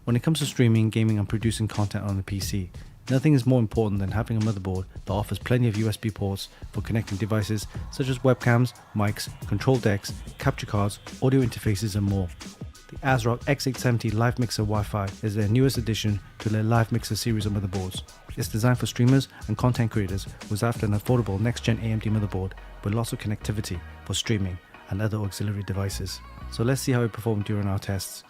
When it comes to streaming, gaming and producing content on the PC, nothing is more important than having a motherboard that offers plenty of USB ports for connecting devices such as webcams, mics, control decks, capture cards, audio interfaces and more. The ASRock X870 LiveMixer Wi-Fi is their newest addition to their LiveMixer series of motherboards. It's designed for streamers and content creators who's after an affordable next-gen AMD motherboard with lots of connectivity for streaming and other auxiliary devices. So let's see how it performed during our tests.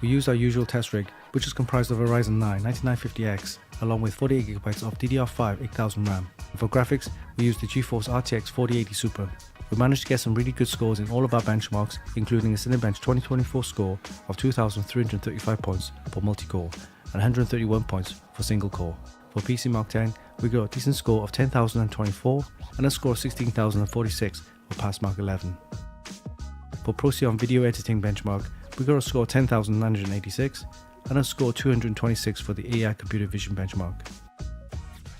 We used our usual test rig, which is comprised of a Ryzen 9 9950X along with 48GB of DDR5 8000 RAM. And for graphics, we used the GeForce RTX 4080 Super. We managed to get some really good scores in all of our benchmarks, including a Cinebench 2024 score of 2,335 points for multi-core and 131 points for single core. For PC Mark 10, we got a decent score of 10,024 and a score of 16,046 for Pass Mark 11. For Procyon Video Editing benchmark, we got a score of 10,986 and a score of 226 for the AI Computer Vision benchmark.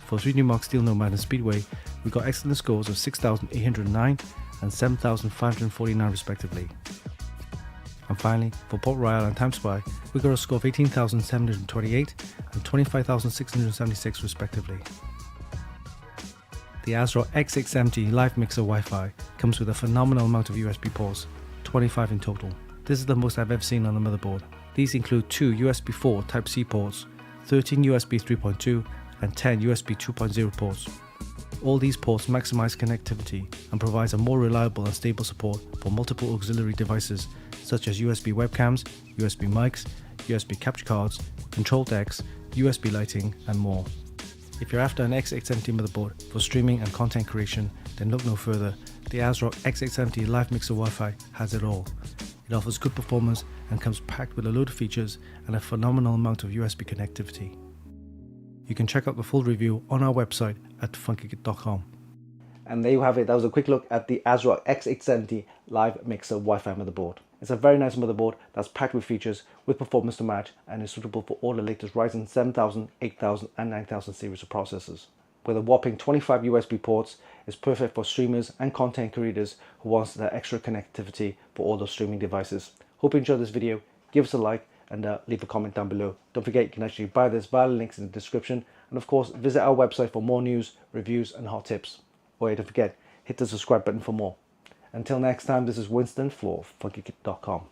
For 3D Mark Steel Nomad and Speedway, we got excellent scores of 6,809 and 7,549 respectively. And finally, for Port Royal and TimeSpy, we got a score of 18,728 and 25,676 respectively. The ASRock X870 LiveMixer Wi-Fi comes with a phenomenal amount of USB ports, 25 in total. This is the most I've ever seen on the motherboard. These include 2 USB 4 Type-C ports, 13 USB 3.2 and 10 USB 2.0 ports. All these ports maximize connectivity and provides a more reliable and stable support for multiple auxiliary devices such as USB webcams, USB mics, USB capture cards, control decks, USB lighting and more. If you're after an X870 motherboard for streaming and content creation, then look no further. The ASRock X870 LiveMixer Wi-Fi has it all. It offers good performance and comes packed with a load of features and a phenomenal amount of USB connectivity. You can check out the full review on our website at funkykit.com. And there you have it. That was a quick look at the ASRock X870 LiveMixer Wi-Fi motherboard. It's a very nice motherboard that's packed with features with performance to match and is suitable for all the latest Ryzen 7000, 8000 and 9000 series of processors. With a whopping 25 USB ports, it's perfect for streamers and content creators who wants that extra connectivity for all those streaming devices. Hope you enjoyed this video. Give us a like and leave a comment down below. Don't forget you can actually buy this via the links in the description, and of course visit our website for more news, reviews and hot tips. Or don't forget, hit the subscribe button for more. Until next time, this is Winston for Funkykit.com.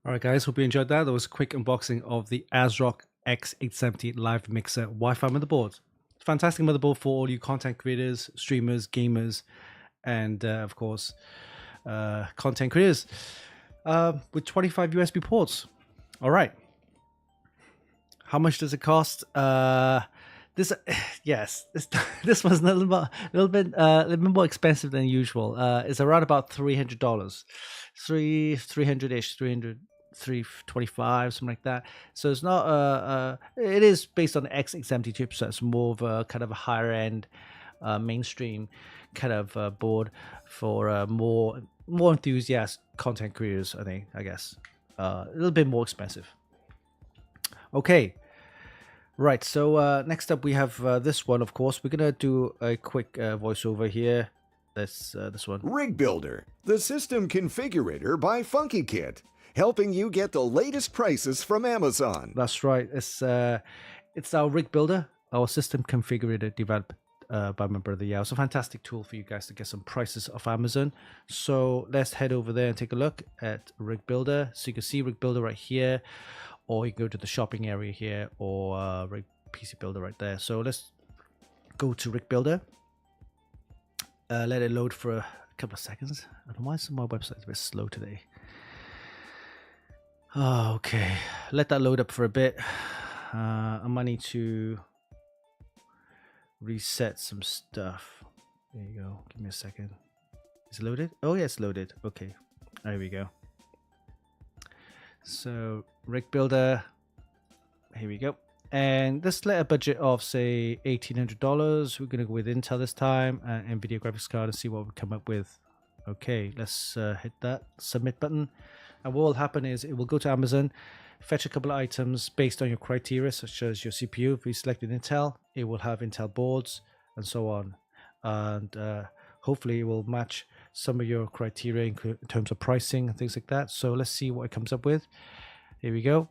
Alright guys, hope you enjoyed that. That was a quick unboxing of the ASRock X870 LiveMixer Wi-Fi motherboard. Fantastic motherboard for all you content creators, streamers, gamers, and of course, content creators with 25 USB ports. Alright. How much does it cost? This was a little bit more expensive than usual. It's around about $300, $300-ish, 325, something like that. So it's not it is based on the X870 chipset. It's more of a kind of a higher end mainstream kind of board for more enthusiast content creators, I guess. A little bit more expensive. Okay. Right, so next up we have this one, of course. We're going to do a quick voiceover here. This one. Rig Builder, the system configurator by Funkykit, helping you get the latest prices from Amazon. That's right. It's our Rig Builder, our system configurator developed by my brother Yao. It's a fantastic tool for you guys to get some prices off Amazon. So let's head over there and take a look at Rig Builder. So you can see Rig Builder right here. Or you can go to the shopping area here, or Rig PC Builder right there. So let's go to Rig Builder. Let it load for a couple of seconds. I don't know why my website's a bit slow today. Oh, okay, let that load up for a bit. I might need to reset some stuff. There you go. Give me a second. Is it loaded? Oh yeah, it's loaded. Okay, there we go. So Rig Builder, here we go, and let's let a budget of say $1,800. We're gonna go with Intel this time, NVIDIA graphics card, and see what we come up with. Okay, let's hit that submit button, and what will happen is it will go to Amazon, fetch a couple of items based on your criteria, such as your CPU. If you selected Intel, it will have Intel boards and so on, and hopefully it will match some of your criteria in terms of pricing and things like that. So let's see what it comes up with. Here we go.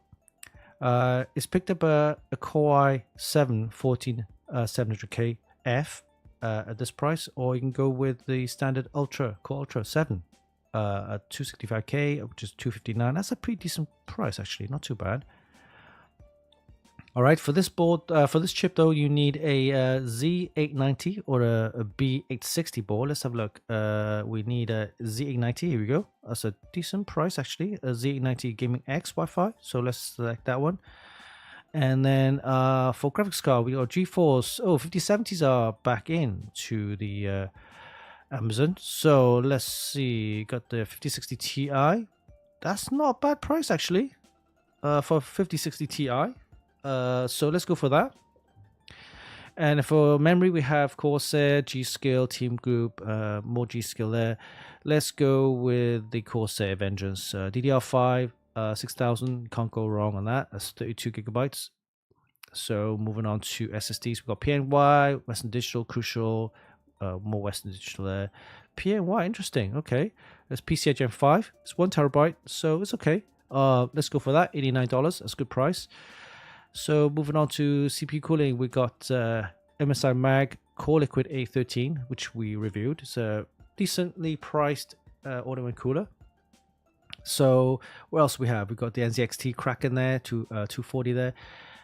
It's picked up a Core i7 14700K F at this price, or you can go with the standard Core Ultra 7 at 265K, which is 259. That's a pretty decent price actually, not too bad. All right, for this board, for this chip though, you need a Z890 or a B860 board. Let's have a look. We need a Z890. Here we go. That's a decent price actually. A Z890 Gaming X Wi-Fi. So let's select that one. And then for graphics card, we got GeForce. Oh, 5070s are back in to the Amazon. So let's see. Got the 5060 Ti. That's not a bad price actually. For 5060 Ti. So let's go for that. And for memory, we have Corsair, G-Skill, Team Group, more G-Skill there. Let's go with the Corsair Vengeance. DDR5, 6000, can't go wrong on that. That's 32 gigabytes. So moving on to SSDs, we've got PNY, Western Digital, Crucial, more Western Digital there. PNY, interesting, okay. There's PCI Gen 5, it's 1 terabyte, so it's okay. Let's go for that, $89, that's a good price. So moving on to CPU cooling, we got MSI Mag Core Liquid A13, which we reviewed. It's a decently priced audio and cooler. So what else we have? We've got the NZXT Kraken there, 240 there.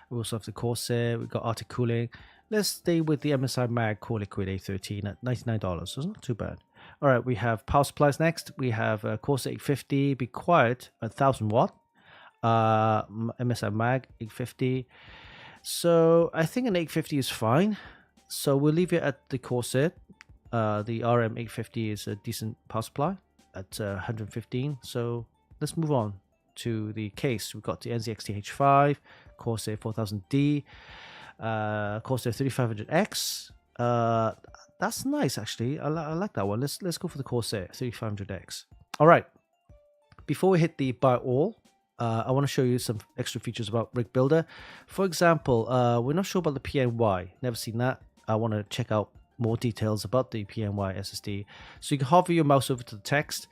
We also have the Corsair. We've got Arctic Cooling. Let's stay with the MSI Mag Core Liquid A13 at $99. So it's not too bad. All right, we have power supplies next. We have Corsair 850. Be Quiet, 1000 watt. MSI Mag 850. So I think an 850 is fine. So we'll leave it at the Corsair. The RM 850 is a decent power supply at 115. So let's move on to the case. We've got the NZXT-H5, Corsair 4000D, Corsair 3500X. That's nice, actually. I like that one. Let's go for the Corsair 3500X. All right. Before we hit the buy all, I want to show you some extra features about Rig Builder. For example, we're not sure about the PNY. Never seen that. I want to check out more details about the PNY SSD. So you can hover your mouse over to the text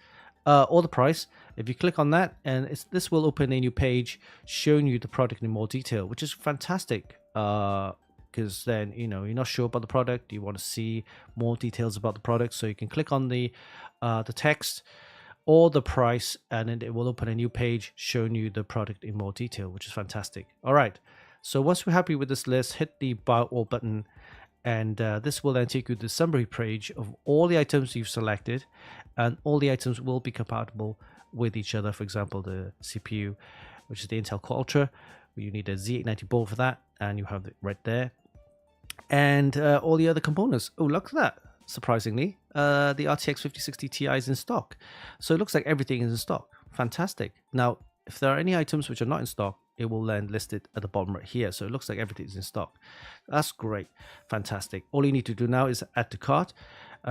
or the price. If you click on that, and this will open a new page showing you the product in more detail, which is fantastic. Because then you're not sure about the product, you want to see more details about the product, so you can click on the text or the price, and then it will open a new page showing you the product in more detail, which is fantastic. All right, so once we're happy with this list, hit the buy all button, and this will then take you to the summary page of all the items you've selected, and all the items will be compatible with each other. For example, the CPU, which is the Intel Core Ultra, you need a Z890 board for that, and you have it right there. And all the other components. Oh, look at that. Surprisingly, the RTX 5060 Ti is in stock. So it looks like everything is in stock. Fantastic. Now, if there are any items which are not in stock, it will then list it at the bottom right here. So it looks like everything is in stock. That's great. Fantastic. All you need to do now is add to cart,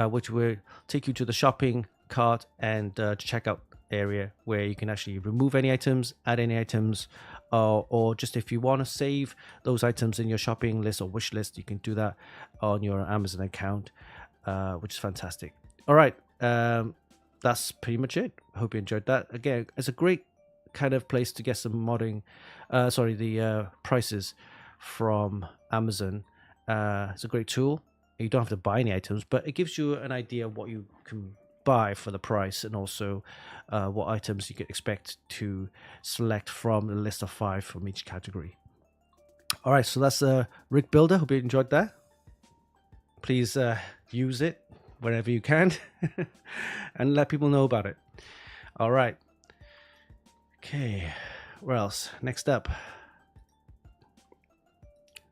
which will take you to the shopping cart and checkout area where you can actually remove any items, add any items, or just if you want to save those items in your shopping list or wish list, you can do that on your Amazon account, which is fantastic. All right, that's pretty much it. I hope you enjoyed that. Again, it's a great kind of place to get some modding, the prices from Amazon. It's a great tool. You don't have to buy any items, but it gives you an idea of what you can buy for the price, and also what items you could expect to select from the list of 5 from each category. All right, so that's Rig Builder. Hope you enjoyed that. Please use it wherever you can and let people know about it. All right. Okay, where else? Next up,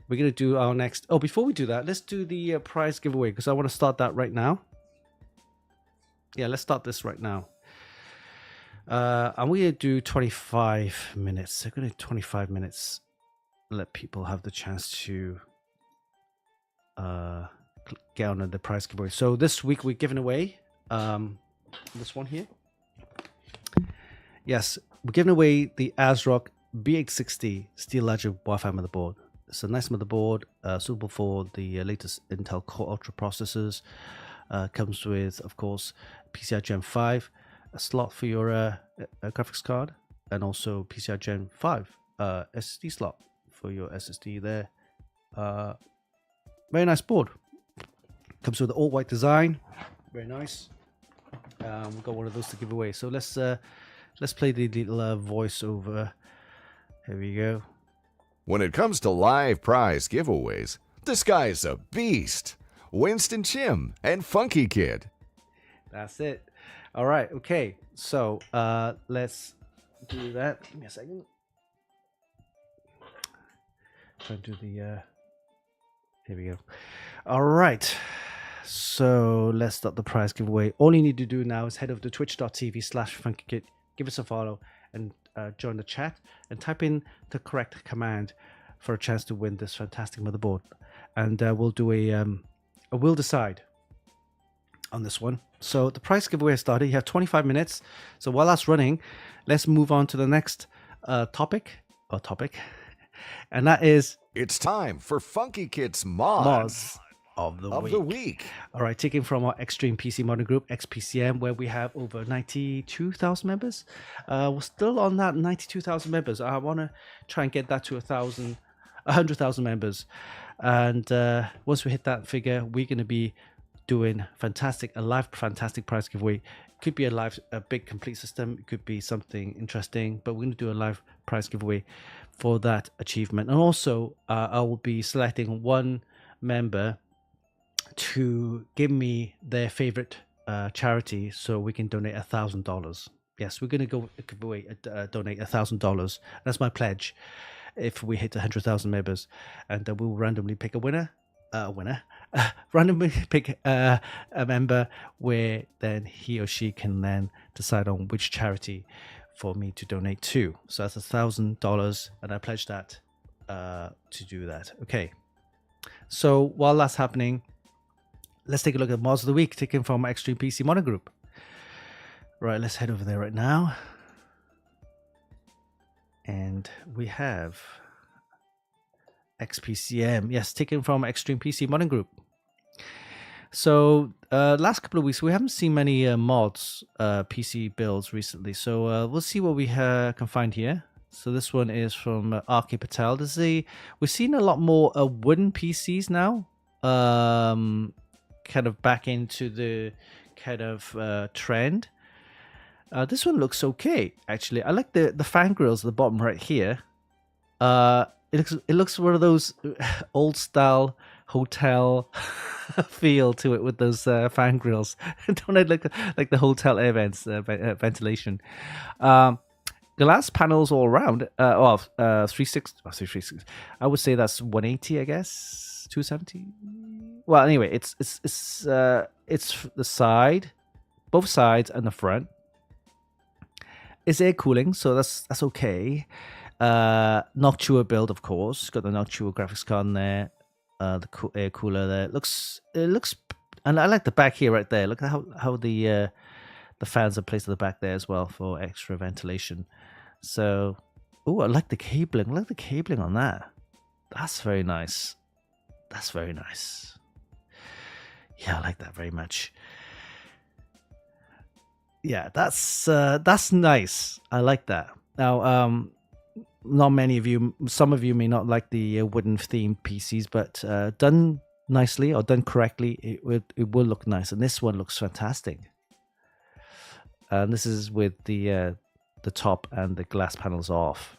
we're going to do our next... Oh, before we do that, let's do the prize giveaway, because I want to start that right now. Yeah, let's start this right now. I'm going to do 25 minutes. I'm going to do 25 minutes. Let people have the chance to get on the prize giveaway. So this week we're giving away this one here. Yes, we're giving away the ASRock B860 Steel Ledger Wi-Fi motherboard. It's a nice motherboard, suitable for the latest Intel Core Ultra processors. Comes with, of course, PCI Gen 5, a slot for your graphics card, and also PCI Gen 5 SSD slot for your SSD there. Very nice board. Comes with an all-white design. Very nice. We've got one of those to give away. So let's play the little voiceover. Here we go. When it comes to live prize giveaways, this guy's a beast. Winston Chim and Funkykit. That's it. All right. Okay. So let's do that. Give me a second. Try to do the. Here we go. All right. So let's start the prize giveaway. All you need to do now is head over to twitch.tv/Funkykit, give us a follow, and join the chat, and type in the correct command for a chance to win this fantastic motherboard. And we'll do we'll decide on this one. So the prize giveaway has started. You have 25 minutes. So while that's running, let's move on to the next topic, and that is... It's time for Funkykit's mods of the week. All right, taken from our Extreme PC Modding Group, XPCM, where we have over 92,000 members. We're still on that 92,000 members. I want to try and get that to 100,000 members. And once we hit that figure, we're going to be doing a live fantastic prize giveaway. It could be a big complete system. It could be something interesting, but we're going to do a live prize giveaway for that achievement. And also, I will be selecting one member to give me their favorite charity, so we can donate $1,000. Yes, we're going to go donate $1,000. That's my pledge. If we hit 100,000 members, and we'll randomly pick a randomly pick a member, where then he or she can then decide on which charity for me to donate to. So that's $1,000, and I pledge that to do that. Okay. So while that's happening, let's take a look at mods of the week taken from Extreme PC Modding Group. Right, let's head over there right now. And we have XPCM, yes, taken from Extreme PC Modding Group. So last couple of weeks we haven't seen many mods PC builds recently, so we'll see what we can find here. So this one is from RK Patel. We've seen a lot more wooden PCs now, kind of back into the kind of trend. This one looks okay, actually. I like the fan grills at the bottom right here. It looks one of those old style hotel feel to it with those fan grills. Don't it look like the hotel air vents, ventilation? Glass panels all around. 360. I would say that's 180, I guess. 270. Well, anyway, it's the side, both sides, and the front. It's air cooling, so that's okay. Noctua build, of course. Got the Noctua graphics card in there. The air cooler there. It looks, and I like the back here right there. Look at how the fans are placed at the back there as well for extra ventilation. So, I like the cabling. I like the cabling on that. That's very nice. That's very nice. Yeah, I like that very much. Yeah, that's nice. I like that. Now, not many of you, some of you may not like the wooden themed PCs, but done nicely or done correctly, it will look nice. And this one looks fantastic. And this is with the top and the glass panels off.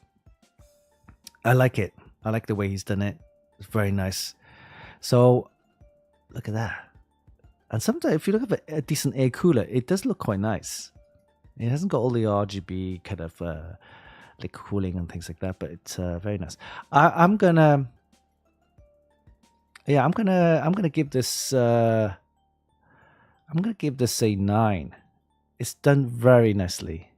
I like it. I like the way he's done it. It's very nice. So look at that. And sometimes if you look at a decent air cooler, it does look quite nice. It hasn't got all the RGB kind of like cooling and things like that, but it's very nice. I'm gonna give this a 9. It's done very nicely.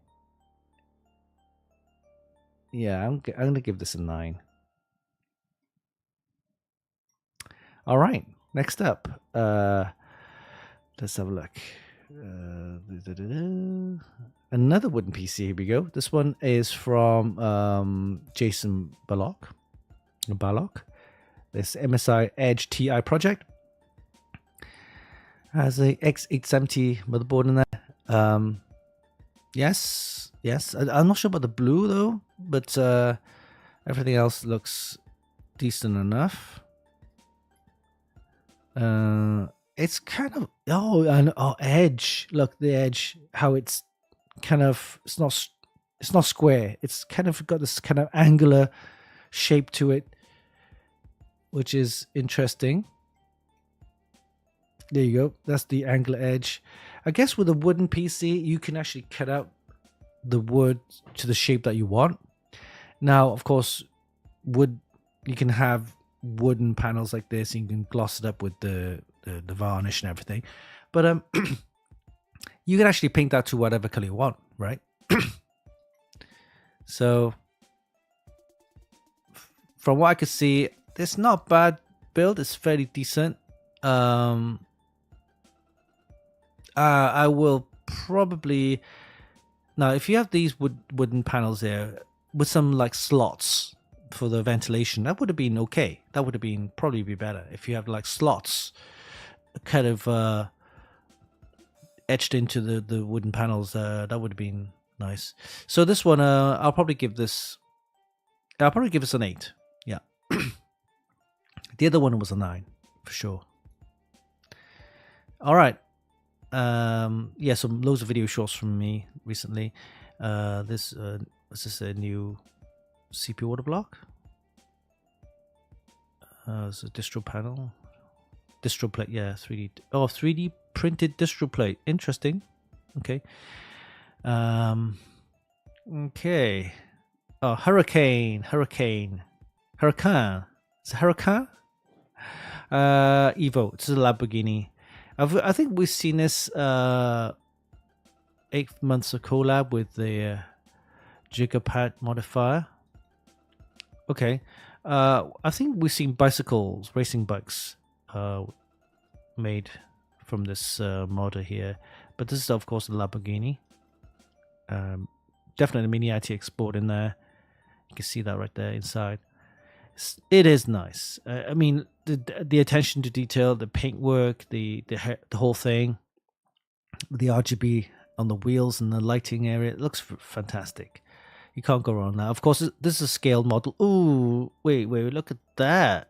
Yeah, I'm gonna give this a 9. All right, next up, let's have a look. Another wooden PC. Here we go. This one is from Jason Ballock. This MSI Edge TI project has a X870 motherboard in there. Yes. I'm not sure about the blue though, but everything else looks decent enough. It's kind of edge. Look, the edge, how it's kind of it's not square. It's kind of got this kind of angular shape to it, which is interesting. There you go. That's the angular edge. I guess with a wooden PC, you can actually cut out the wood to the shape that you want. Now, of course, you can have wooden panels like this, and you can gloss it up with the varnish and everything, but you can actually paint that to whatever color you want, right? So from what I could see, it's not bad build. It's fairly decent. I will probably, now if you have these wooden panels there with some like slots for the ventilation, that would have been okay. That would have been probably be better if you have like slots kind of etched into the wooden panels. That would have been nice. So this one, I'll probably give this an 8. Yeah. The other one was a 9 for sure. All right. Yeah, some loads of video shorts from me recently. This is a new CPU order block. It's a distro panel. Distro plate, yeah, 3D. Oh, 3D printed distro plate. Interesting. Okay. Okay. Oh, Hurricane. Is it Huracan? Evo. It's a Lamborghini. I think we've seen this 8 months of collab with the Gigapad modifier. Okay. I think we've seen bicycles, racing bikes, made from this model here. But this is, of course, a Lamborghini. Definitely a mini ITX board in there. You can see that right there inside. It is nice. I mean, the attention to detail, the paintwork, the whole thing, the RGB on the wheels and the lighting area, it looks fantastic. You can't go wrong now. Of course, this is a scaled model. Ooh, wait, look at that.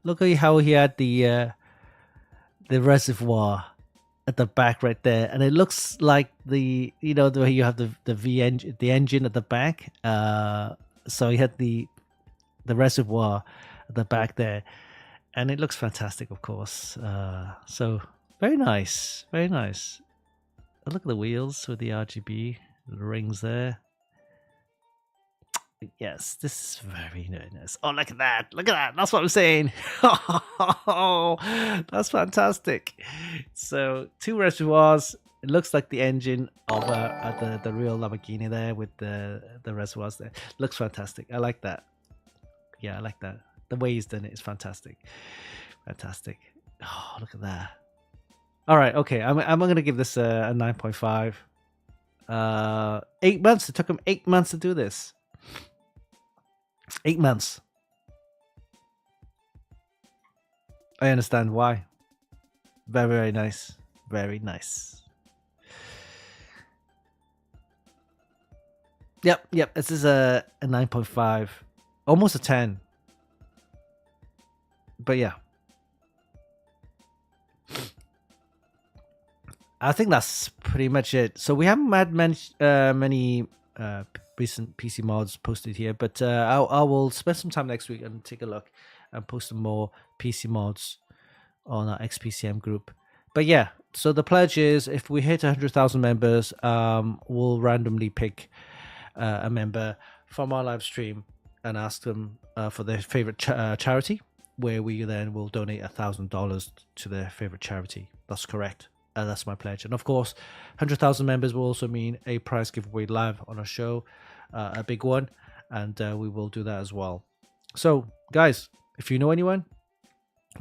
Look at how he had the reservoir at the back right there, and it looks like the way you have the engine at the back. So he had the reservoir at the back there, and it looks fantastic, of course. So very nice. Look at the wheels with the RGB rings there. Yes, this is very nice. Oh, look at that. That's what I'm saying. Oh, that's fantastic. So 2 reservoirs. It looks like the engine of the real Lamborghini there with the reservoirs there. Looks fantastic. I like that. Yeah, I like that. The way he's done it is fantastic. Oh, look at that. All right, okay. I'm going to give this a 9.5. 8 months. It took him 8 months to do this. 8 months. I understand why. Very nice. Very nice. Yep. This is a 9.5. Almost a 10. But yeah. I think that's pretty much it. So we haven't had many recent PC mods posted here, but I will spend some time next week and take a look and post some more PC mods on our XPCM group. But yeah, so the pledge is if we hit 100,000 members, we'll randomly pick a member from our live stream and ask them for their favorite charity, where we then will donate $1,000 to their favorite charity. That's correct. That's my pledge. And of course, 100,000 members will also mean a prize giveaway live on our show, a big one, and we will do that as well. So, guys, if you know anyone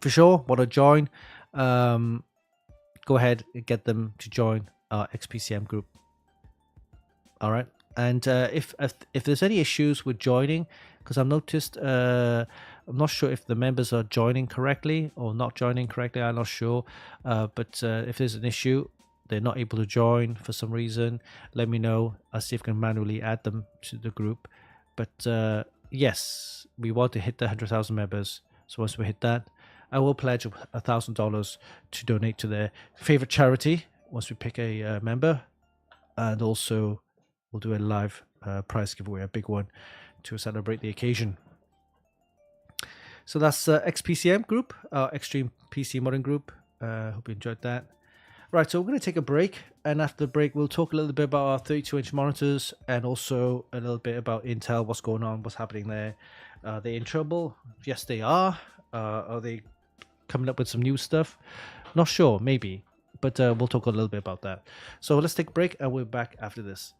for sure want to join, go ahead and get them to join our XPCM group. All right. And if there's any issues with joining, because I've noticed, I'm not sure if the members are joining correctly or not joining correctly. I'm not sure. But if there's an issue, they're not able to join for some reason, let me know. I'll see if I can manually add them to the group. But yes, we want to hit the 100,000 members. So once we hit that, I will pledge $1,000 to donate to their favorite charity once we pick a member. And also, we'll do a live prize giveaway, a big one, to celebrate the occasion. So that's XPCM group, Extreme PC Modding group. Hope you enjoyed that. Right, so we're going to take a break. And after the break, we'll talk a little bit about our 32-inch monitors and also a little bit about Intel, what's going on, what's happening there. Are they in trouble? Yes, they are. Are they coming up with some new stuff? Not sure, maybe. But we'll talk a little bit about that. So let's take a break and we're back after this.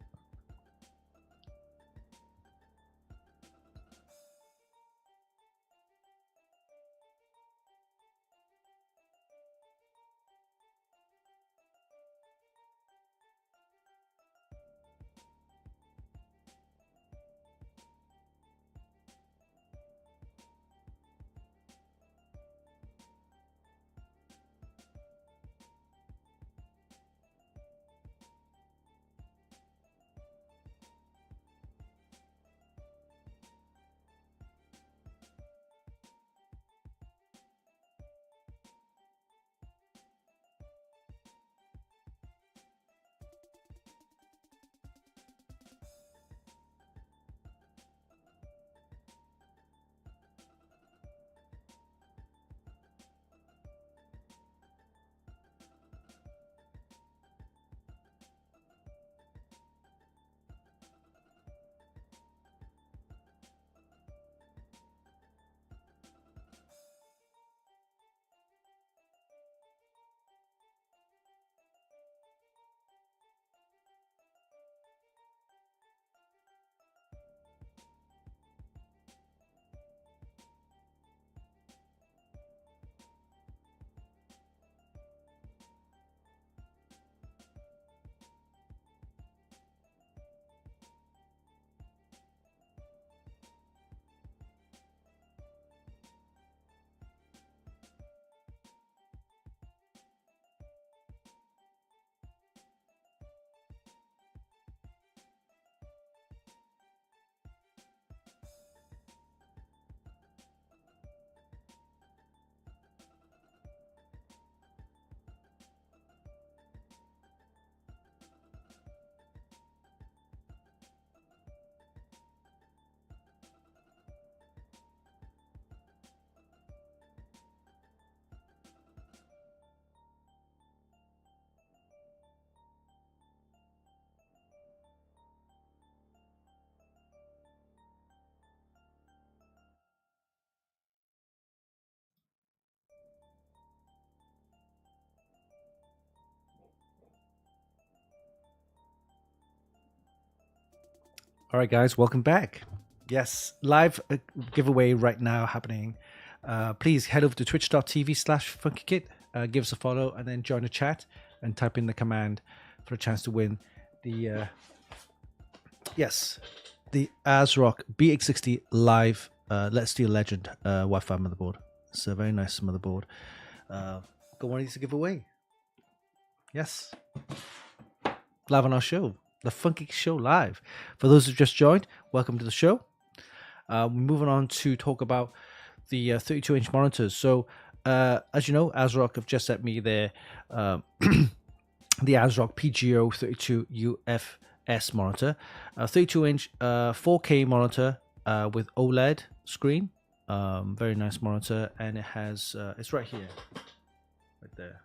All right, guys, welcome back. Yes, live giveaway right now happening. Please head over to twitch.tv/Funkykit, give us a follow, and then join the chat and type in the command for a chance to win the the ASRock BX60 Live Let's Steel Legend Wi-Fi motherboard. It's a very nice motherboard. Got one of these to give away. Yes, live on our show, the Funky Show Live. For those who just joined, welcome to the show. We're moving on to talk about the 32-inch monitors. So, as you know, ASRock have just sent me their the ASRock PGO 32 UFS monitor, 32-inch 4K monitor with OLED screen. Very nice monitor, and it has it's right here, right there.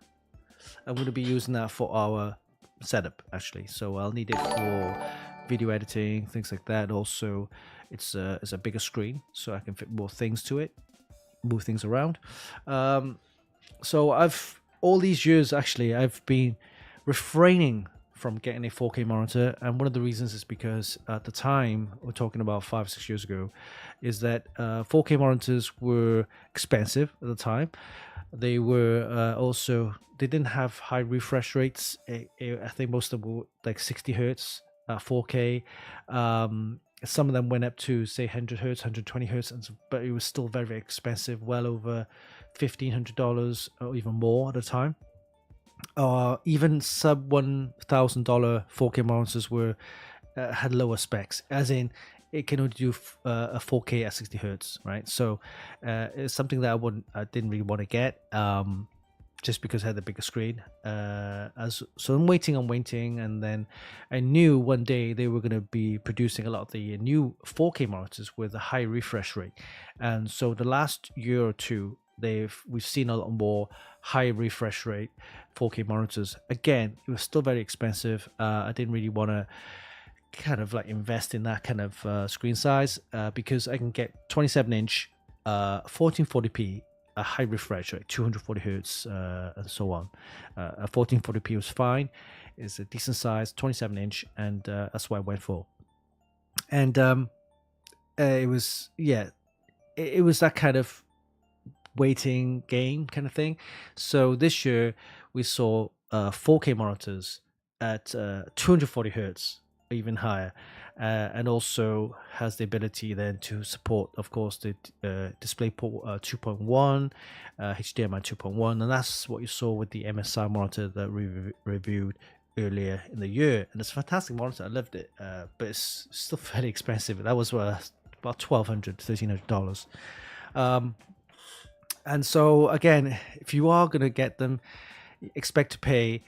I'm going to be using that for our setup actually, so I'll need it for video editing, things like that. Also, it's a bigger screen, so I can fit more things to it, move things around. So I've all these years actually I've been refraining from getting a 4K monitor, and one of the reasons is because at the time, we're talking about 5 or 6 years ago, is that 4K monitors were expensive at the time. They were also, they didn't have high refresh rates. I think most of them were like 60 hertz 4K. Some of them went up to say 100 hertz, 120 hertz, but it was still very, very expensive, well over $1,500 or even more at the time. Even sub $1,000 4K monitors were had lower specs, as in it can only do a 4K at 60 hertz, right? So it's something that I didn't really want to get, just because I had the bigger screen. So I'm waiting, and then I knew one day they were going to be producing a lot of the new 4K monitors with a high refresh rate, and so the last year or two we've seen a lot more high refresh rate 4K monitors. Again, it was still very expensive. I didn't really want to kind of like invest in that kind of screen size, because I can get 27-inch 1440p, a high refresh rate, 240 hertz, and so on. A 1440p was fine. It's a decent size, 27-inch, and that's what I went for. And it was it was that kind of waiting game kind of thing. So this year we saw 4K monitors at 240 hertz, even higher, and also has the ability then to support, of course, the DisplayPort 2.1, HDMI 2.1, and that's what you saw with the MSI monitor that we reviewed earlier in the year. And it's a fantastic monitor. I loved it, but it's still fairly expensive. That was about $1,200, $1,300. And so again, if you are going to get them, expect to pay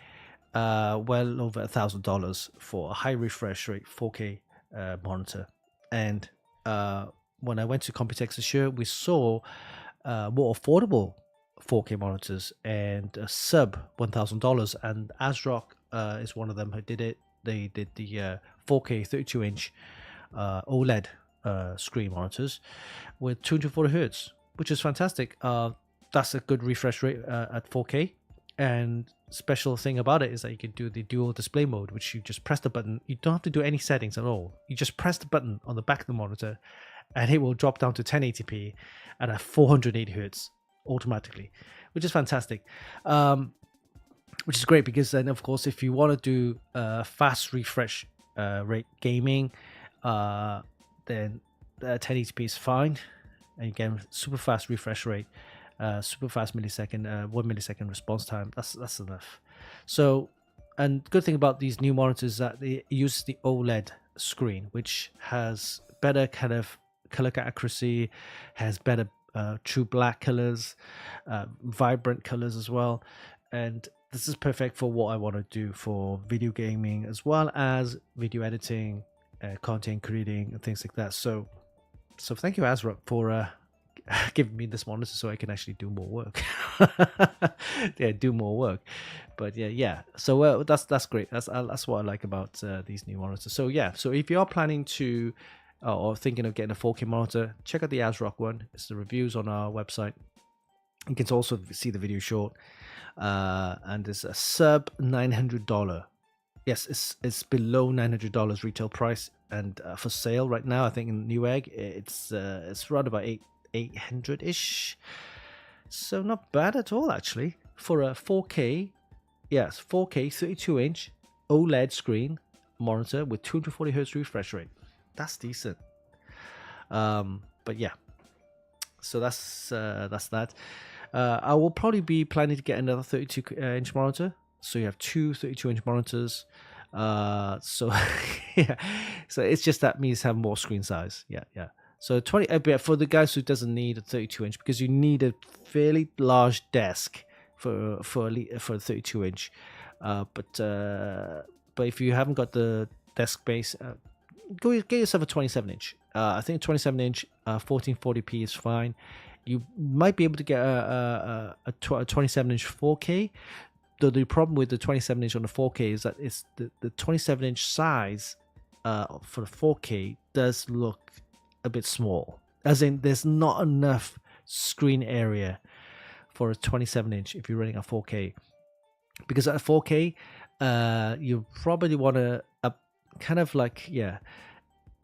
well over $1,000 for a high refresh rate 4K monitor. And when I went to Computex this year, we saw more affordable 4K monitors and sub $1,000, and ASRock is one of them who did it. They did the 4K 32-inch OLED screen monitors with 240 hertz, which is fantastic. That's a good refresh rate at 4K. And special thing about it is that you can do the dual display mode, which you just press the button. You don't have to do any settings at all. You just press the button on the back of the monitor, and it will drop down to 1080p and at 480 hertz automatically, which is fantastic. Which is great, because then, of course, if you want to do fast refresh rate gaming, then 1080p is fine. And again, super fast refresh rate, super fast 1 millisecond response time. That's enough. So, and good thing about these new monitors is that they use the OLED screen, which has better kind of color accuracy, has better true black colors, vibrant colors as well. And this is perfect for what I want to do for video gaming, as well as video editing, content creating, and things like that. So thank you, ASRock, for giving me this monitor so I can actually do more work. Do more work. But yeah. So that's great. That's what I like about these new monitors. So if you are planning to or thinking of getting a 4K monitor, check out the ASRock one. It's the reviews on our website. You can also see the video short. And it's a sub $900 Yes, it's below $900 retail price, and for sale right now, I think in Newegg it's around about 800 ish. So not bad at all actually for a 4K. Yes, 4K 32-inch OLED screen monitor with 240 hertz refresh rate. That's decent. But yeah, so that's that. I will probably be planning to get another 32-inch monitor. So you have two 32-inch monitors. So yeah, so it's just that means have more screen size. Yeah, yeah. So 20 for the guys who doesn't need a 32-inch, because you need a fairly large desk for a 32-inch. But if you haven't got the desk space, go get yourself a 27-inch. I think 27-inch 1440p is fine. You might be able to get a 27-inch 4K. Though the problem with the 27-inch on the 4K is that it's the 27-inch size for the 4K does look a bit small. As in, there's not enough screen area for a 27-inch if you're running a 4K. Because at a 4K, you probably want to kind of like,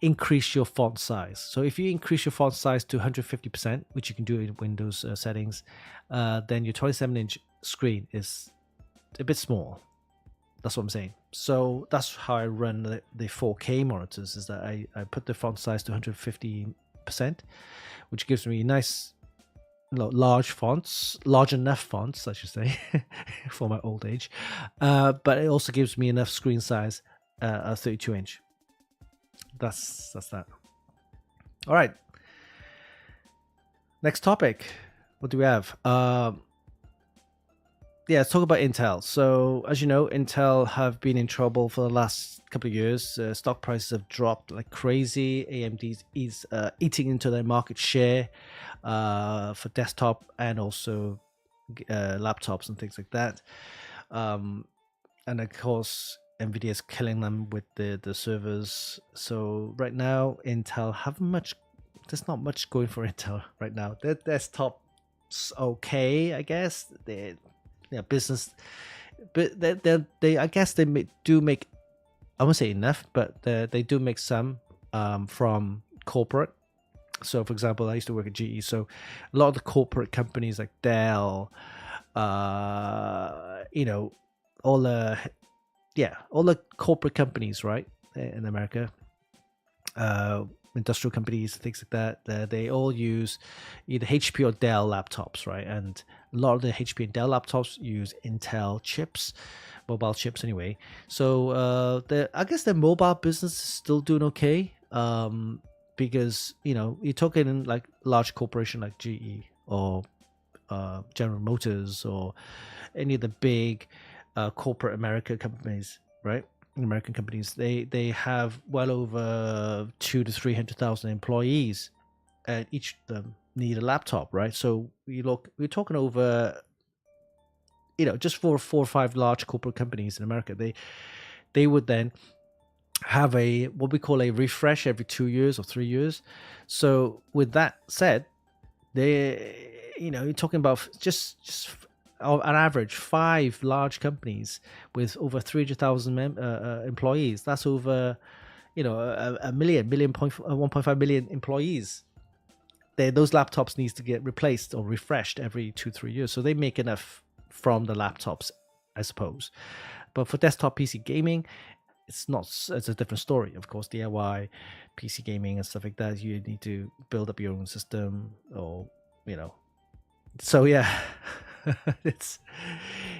increase your font size. So if you increase your font size to 150%, which you can do in Windows settings, then your 27-inch screen is a bit small. That's what I'm saying. So that's how I run the 4K monitors, is that I put the font size to 150%, which gives me nice large fonts, large enough fonts, I should say, for my old age. But it also gives me enough screen size, a 32-inch. That's that. All right. Next topic. What do we have? Let's talk about Intel. So, as you know, Intel have been in trouble for the last couple of years. Stock prices have dropped like crazy. AMD is eating into their market share for desktop and also laptops and things like that. And of course, NVIDIA is killing them with the servers. So right now, Intel there's not much going for Intel right now. Their desktop's okay, I guess. Business, but they I guess they do make, I won't say enough, but they do make some from corporate. So for example, I used to work at GE, so a lot of the corporate companies like Dell, all the corporate companies, right, in America, industrial companies, things like that, they all use either HP or Dell laptops, right? And a lot of the HP and Dell laptops use Intel chips, mobile chips anyway. So I guess their mobile business is still doing okay, because you're talking like large corporation like GE or General Motors or any of the big corporate American companies, right? American companies, they have well over 200,000 to 300,000 employees, and each of them need a laptop, right? So we're talking over, just for 4 or 5 large corporate companies in America, they would then have what we call a refresh every 2 years or 3 years. So with that said, you're talking about just on average 5 large companies with over 300,000 employees. That's over a million 1.5 million employees. Those laptops needs to get replaced or refreshed every 2-3 years, so they make enough from the laptops, I suppose. But for desktop PC gaming, it's a different story. Of course, DIY PC gaming and stuff like that, you need to build up your own system, or so yeah. it's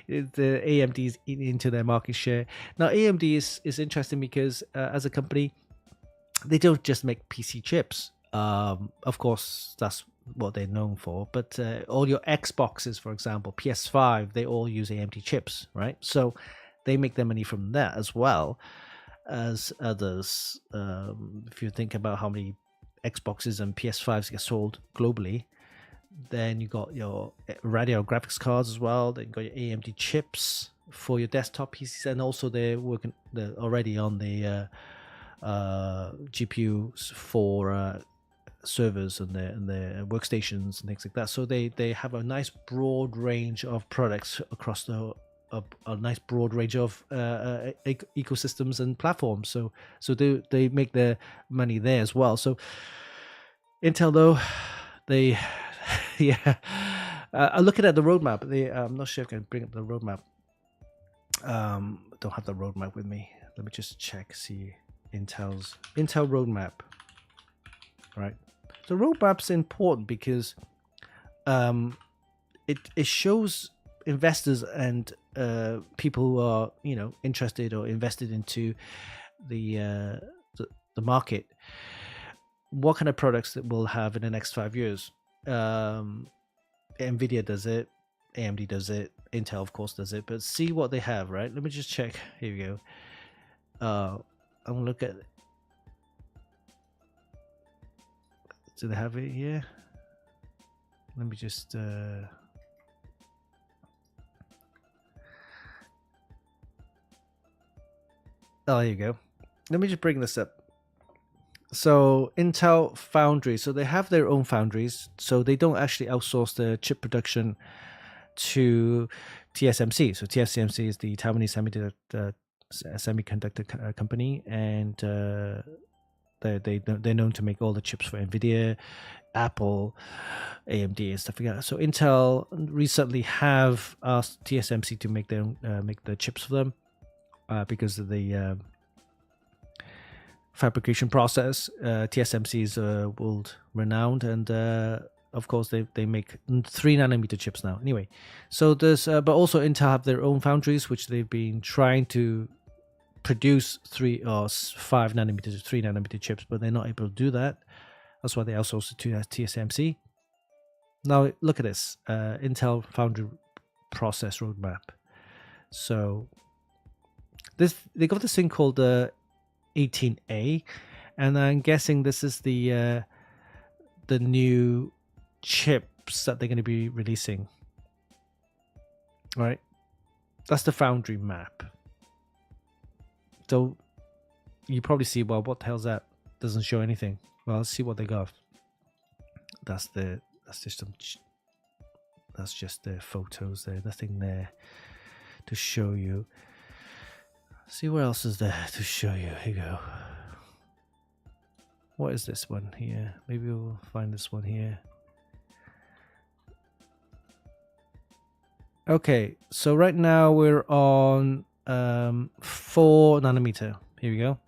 the AMD is eating into their market share. Now AMD is interesting because as a company, they don't just make PC chips. Of course, that's what they're known for. But all your Xboxes, for example, PS5, they all use AMD chips, right? So they make their money from that as well as others. If you think about how many Xboxes and PS5s get sold globally, then you got your Radeon graphics cards as well. Then you got your AMD chips for your desktop PCs, and also they're already on the GPUs for servers and their workstations and things like that. So they have a nice broad range of products across the a nice broad range of ecosystems and platforms. So they make their money there as well. So Intel, though, they yeah. Looking at the roadmap, I'm not sure if I can bring up the roadmap. Don't have the roadmap with me. Let me just check, see Intel roadmap. Right, the roadmap's important because it shows investors and people who are interested or invested into the market what kind of products that we'll have in the next 5 years. Nvidia does it, AMD does it, Intel of course does it, but see what they have. Right, let me just check. Here we go. I'm gonna look at, do they have it here? Let me just oh, there you go. Let me just bring this up. So Intel Foundry, so they have their own foundries, so they don't actually outsource the chip production to TSMC. So TSMC is the Taiwanese semiconductor company, and they're known to make all the chips for Nvidia, Apple, AMD, and stuff like that. So Intel recently have asked TSMC to make the chips for them because of the fabrication process. TSMC is world renowned, and of course they make 3nm chips now. Anyway, so there's but also Intel have their own foundries, which they've been trying to produce 3 or 5nm to 3nm chips, but they're not able to do that. That's why they outsource it to TSMC. Now look at this Intel foundry process roadmap. So they got this thing called the 18A, and I'm guessing this is the new chips that they're going to be releasing. All right, that's the foundry map. So you probably see, well, what the hell's that? Doesn't show anything. Well, let's see what they got. That's just the photos there. Nothing there to show you. See what else is there to show you. Here you go. What is this one here? Maybe we'll find this one here. Okay, so right now we're on 4nm. Here we go.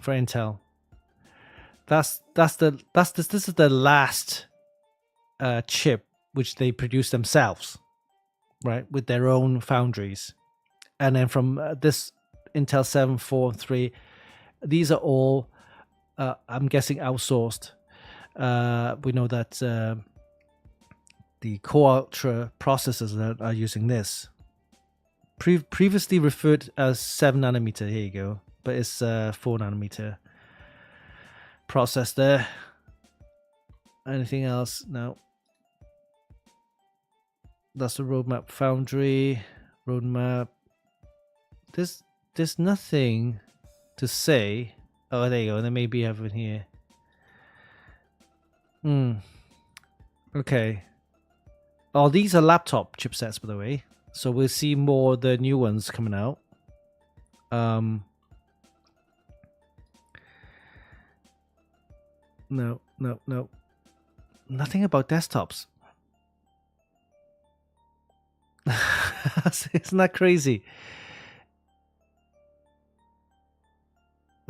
For Intel. This is the last chip which they produce themselves, right, with their own foundries. And then from this Intel 7, 4, 3, these are all, I'm guessing, outsourced. We know that the Core Ultra processors that are using this, previously referred as 7nm, here you go, but it's 4nm process there. Anything else? No. That's the roadmap foundry. Roadmap. There's nothing to say. Oh, there you go. There may be everything here. Okay. Oh, these are laptop chipsets, by the way. So we'll see more of the new ones coming out. No. Nothing about desktops. Isn't that crazy?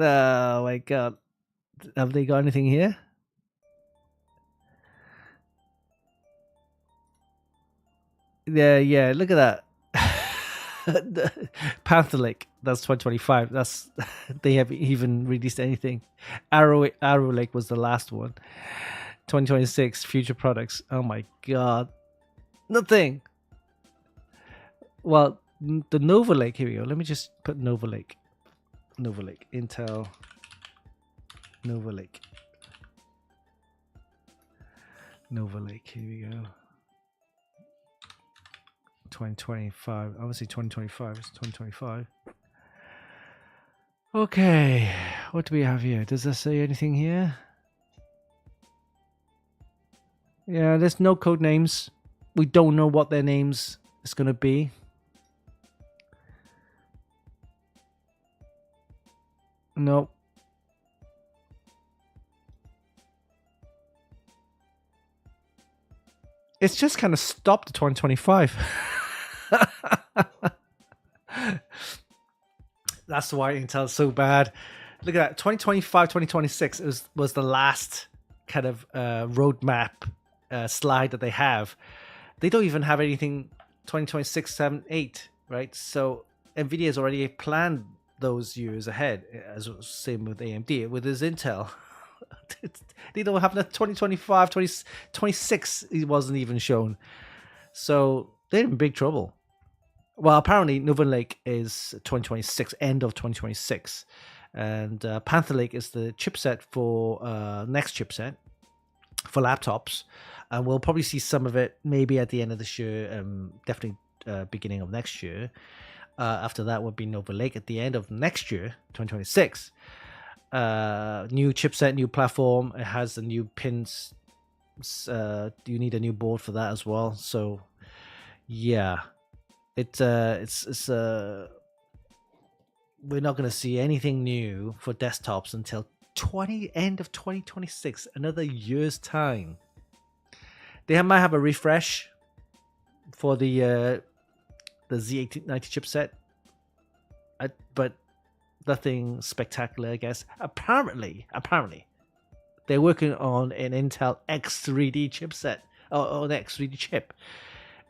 Oh my god. Have they got anything here? Yeah, look at that. Panther Lake, that's 2025. That's they haven't even released anything. Arrow Lake was the last one. 2026 future products. Oh my god. Nothing. Well, the Nova Lake, here we go. Let me just put Nova Lake, Intel, Nova Lake, here we go. 2025, obviously 2025, it's 2025. Okay, what do we have here? Does that say anything here? Yeah, there's no code names. We don't know what their names is going to be. No. It's just kind of stopped at 2025. That's why Intel's so bad. Look at that. 2025, 2026 was the last kind of roadmap slide that they have. They don't even have anything 2026, 7, 8, right? So NVIDIA's already planned those years ahead, as same with AMD. With this Intel, they don't have the 2025, 2026, it wasn't even shown. So they're in big trouble. Well, apparently Nova Lake is 2026, end of 2026. And Panther Lake is the chipset for next chipset for laptops. And we'll probably see some of it maybe at the end of this year, definitely beginning of next year. After that would be Nova Lake at the end of next year, 2026. New chipset, new platform. It has the new pins. You need a new board for that as well. So, yeah, it's we're not going to see anything new for desktops until end of 2026. Another year's time. They might have a refresh for the Z8090 chipset, but nothing spectacular, I guess. Apparently, they're working on an Intel X3D chipset, or an X3D chip,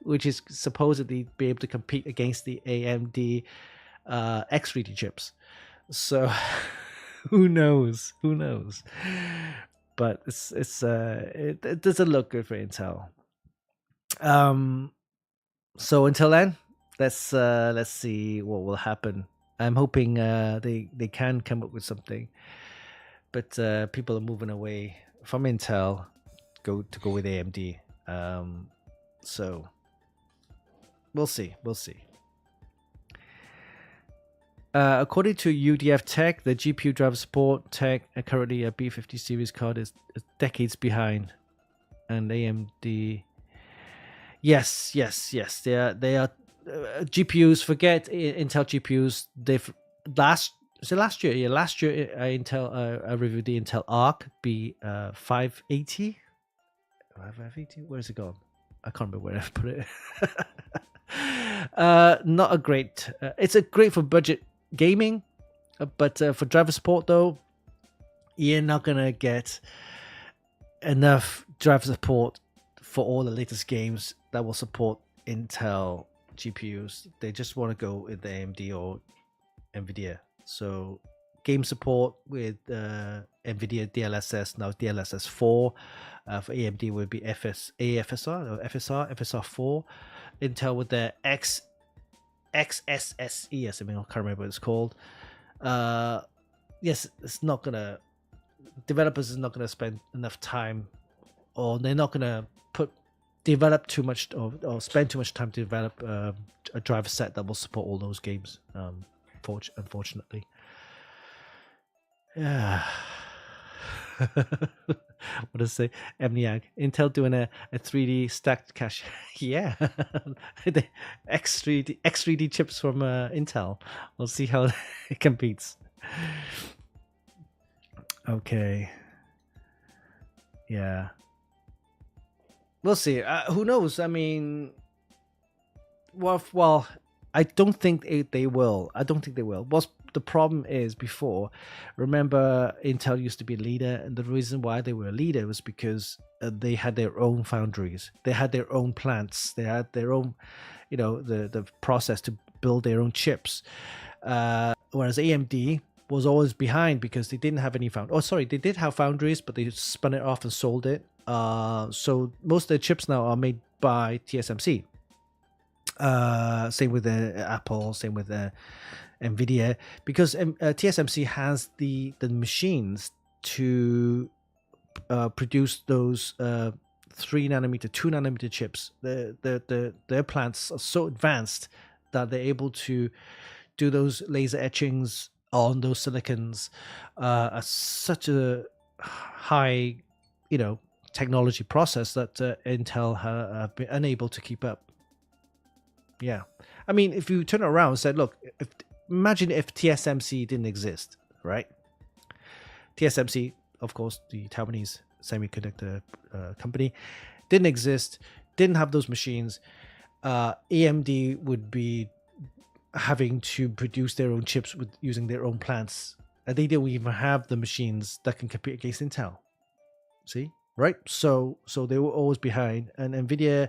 which is supposedly be able to compete against the AMD X3D chips. So, who knows? But it doesn't look good for Intel. So until then, let's see what will happen. I'm hoping they can come up with something, but people are moving away from Intel, go with AMD. So we'll see. According to UDF Tech, the GPU driver support tech currently a B50 series card is decades behind, and AMD. Yes. They are GPUs. Forget Intel GPUs. They've last year. Yeah, last year Intel I reviewed the Intel Arc B580. 580. Where's it gone? I can't remember where I put it. Not a great. It's a great for budget gaming, but for driver support though, you're not gonna get enough driver support for all the latest games that will support Intel GPUs. They just want to go with the AMD or NVIDIA. So game support with NVIDIA DLSS, now DLSS 4. For AMD would be FSR 4. Intel with their XSSE or something, I can't remember what it's called. Yes, it's not gonna. Developers is not gonna spend enough time, or they're not gonna develop too much or spend too much time to develop a driver set that will support all those games. Unfortunately, yeah. What does it say? Amniag. Intel doing a 3D stacked cache. Yeah. The X3D chips from Intel. We'll see how it competes. Okay. Yeah. We'll see. Who knows? I mean, well, I don't think they will. What's the problem is before? Remember, Intel used to be a leader, and the reason why they were a leader was because they had their own foundries, they had their own plants, they had their own, the process to build their own chips. Whereas AMD was always behind because they didn't have any they did have foundries, but they spun it off and sold it. So most of the chips now are made by TSMC. Same with Apple, same with NVIDIA, because TSMC has the machines to produce those 3 nanometer, 2 nanometer chips. Their plants are so advanced that they're able to do those laser etchings on those silicons at such a high, technology process that Intel have been unable to keep up. Yeah, I mean, if you turn it around and said, look, imagine if TSMC didn't exist, right? TSMC, of course, the Taiwanese semiconductor company, didn't exist, didn't have those machines. AMD would be having to produce their own chips with using their own plants, and they don't even have the machines that can compete against Intel. See, right? So they were always behind, and Nvidia.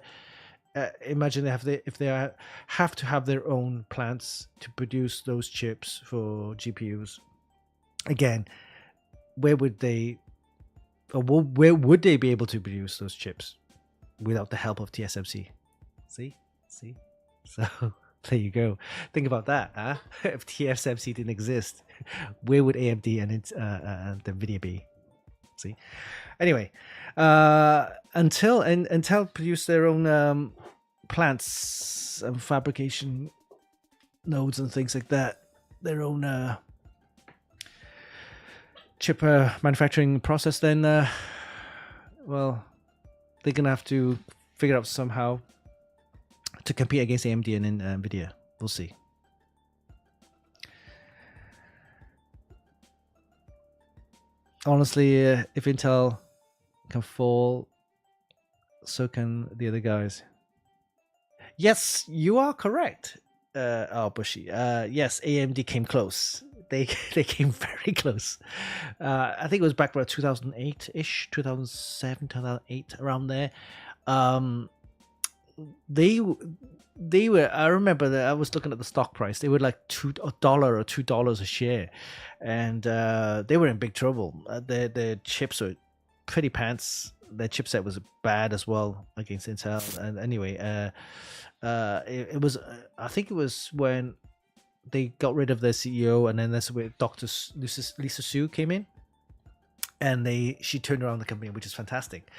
Imagine if they have to have their own plants to produce those chips for GPUs. Again, where would they be able to produce those chips without the help of TSMC? See. So there you go. Think about that. Huh? If TSMC didn't exist, where would AMD and Nvidia be? See. Anyway, until Intel produced their own plants and fabrication nodes and things like that, their own chip manufacturing process, then well, they're gonna have to figure out somehow to compete against AMD and Nvidia. We'll see. Honestly, if Intel can fall, so can the other guys. Yes, you are correct. Bushy. Yes, AMD came close. They came very close. I think it was back around 2008-ish, 2007, 2008, around there. They were. I remember that I was looking at the stock price. They were like $1 or $2 a share, and they were in big trouble. Their chips were pretty pants. Their chipset was bad as well against Intel. And anyway, it was. I think it was when they got rid of their CEO, and then that's where Dr. Lisa Su came in, and she turned around the company, which is fantastic.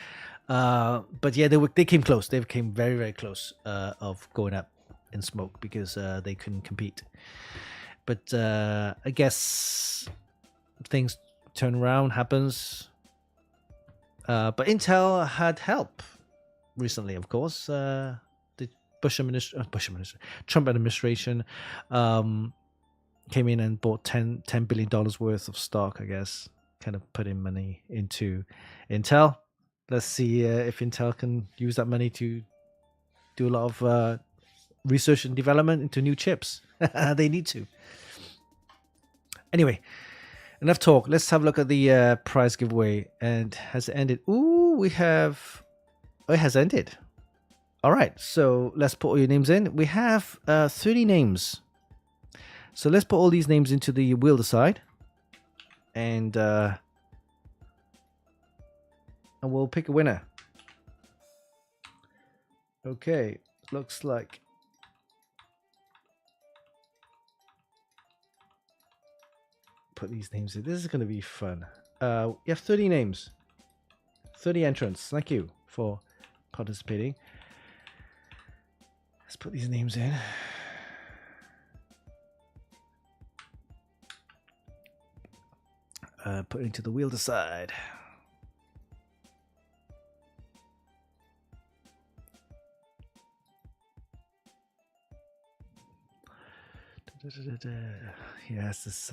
But yeah, they came close. They came very, very close of going up in smoke because they couldn't compete. But I guess things turn around, happens. But Intel had help recently, of course. The Trump administration came in and bought $10 billion worth of stock, I guess, kind of putting money into Intel. Let's see if Intel can use that money to do a lot of research and development into new chips. They need to. Anyway, enough talk. Let's have a look at the prize giveaway. And has it ended? Ooh, it has ended. All right, so let's put all your names in. We have 30 names. So let's put all these names into the wheel decide. And we'll pick a winner. Okay, looks like put these names in. This is going to be fun. You have 30 names, 30 entrants. Thank you for participating. Let's put these names in. Put it into the wheel decide. Yes, this.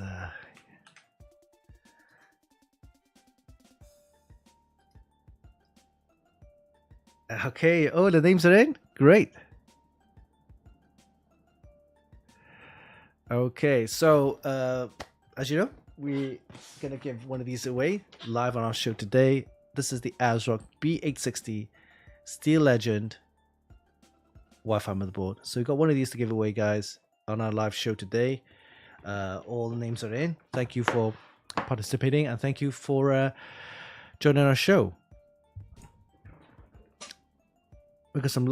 Okay. Oh, the names are in. Great. Okay, so as you know, we're gonna give one of these away live on our show today. This is the ASRock B860 Steel Legend Wi-Fi motherboard. So we got one of these to give away, guys, on our live show today. All the names are in. Thank you for participating, and thank you for joining our show. We've got some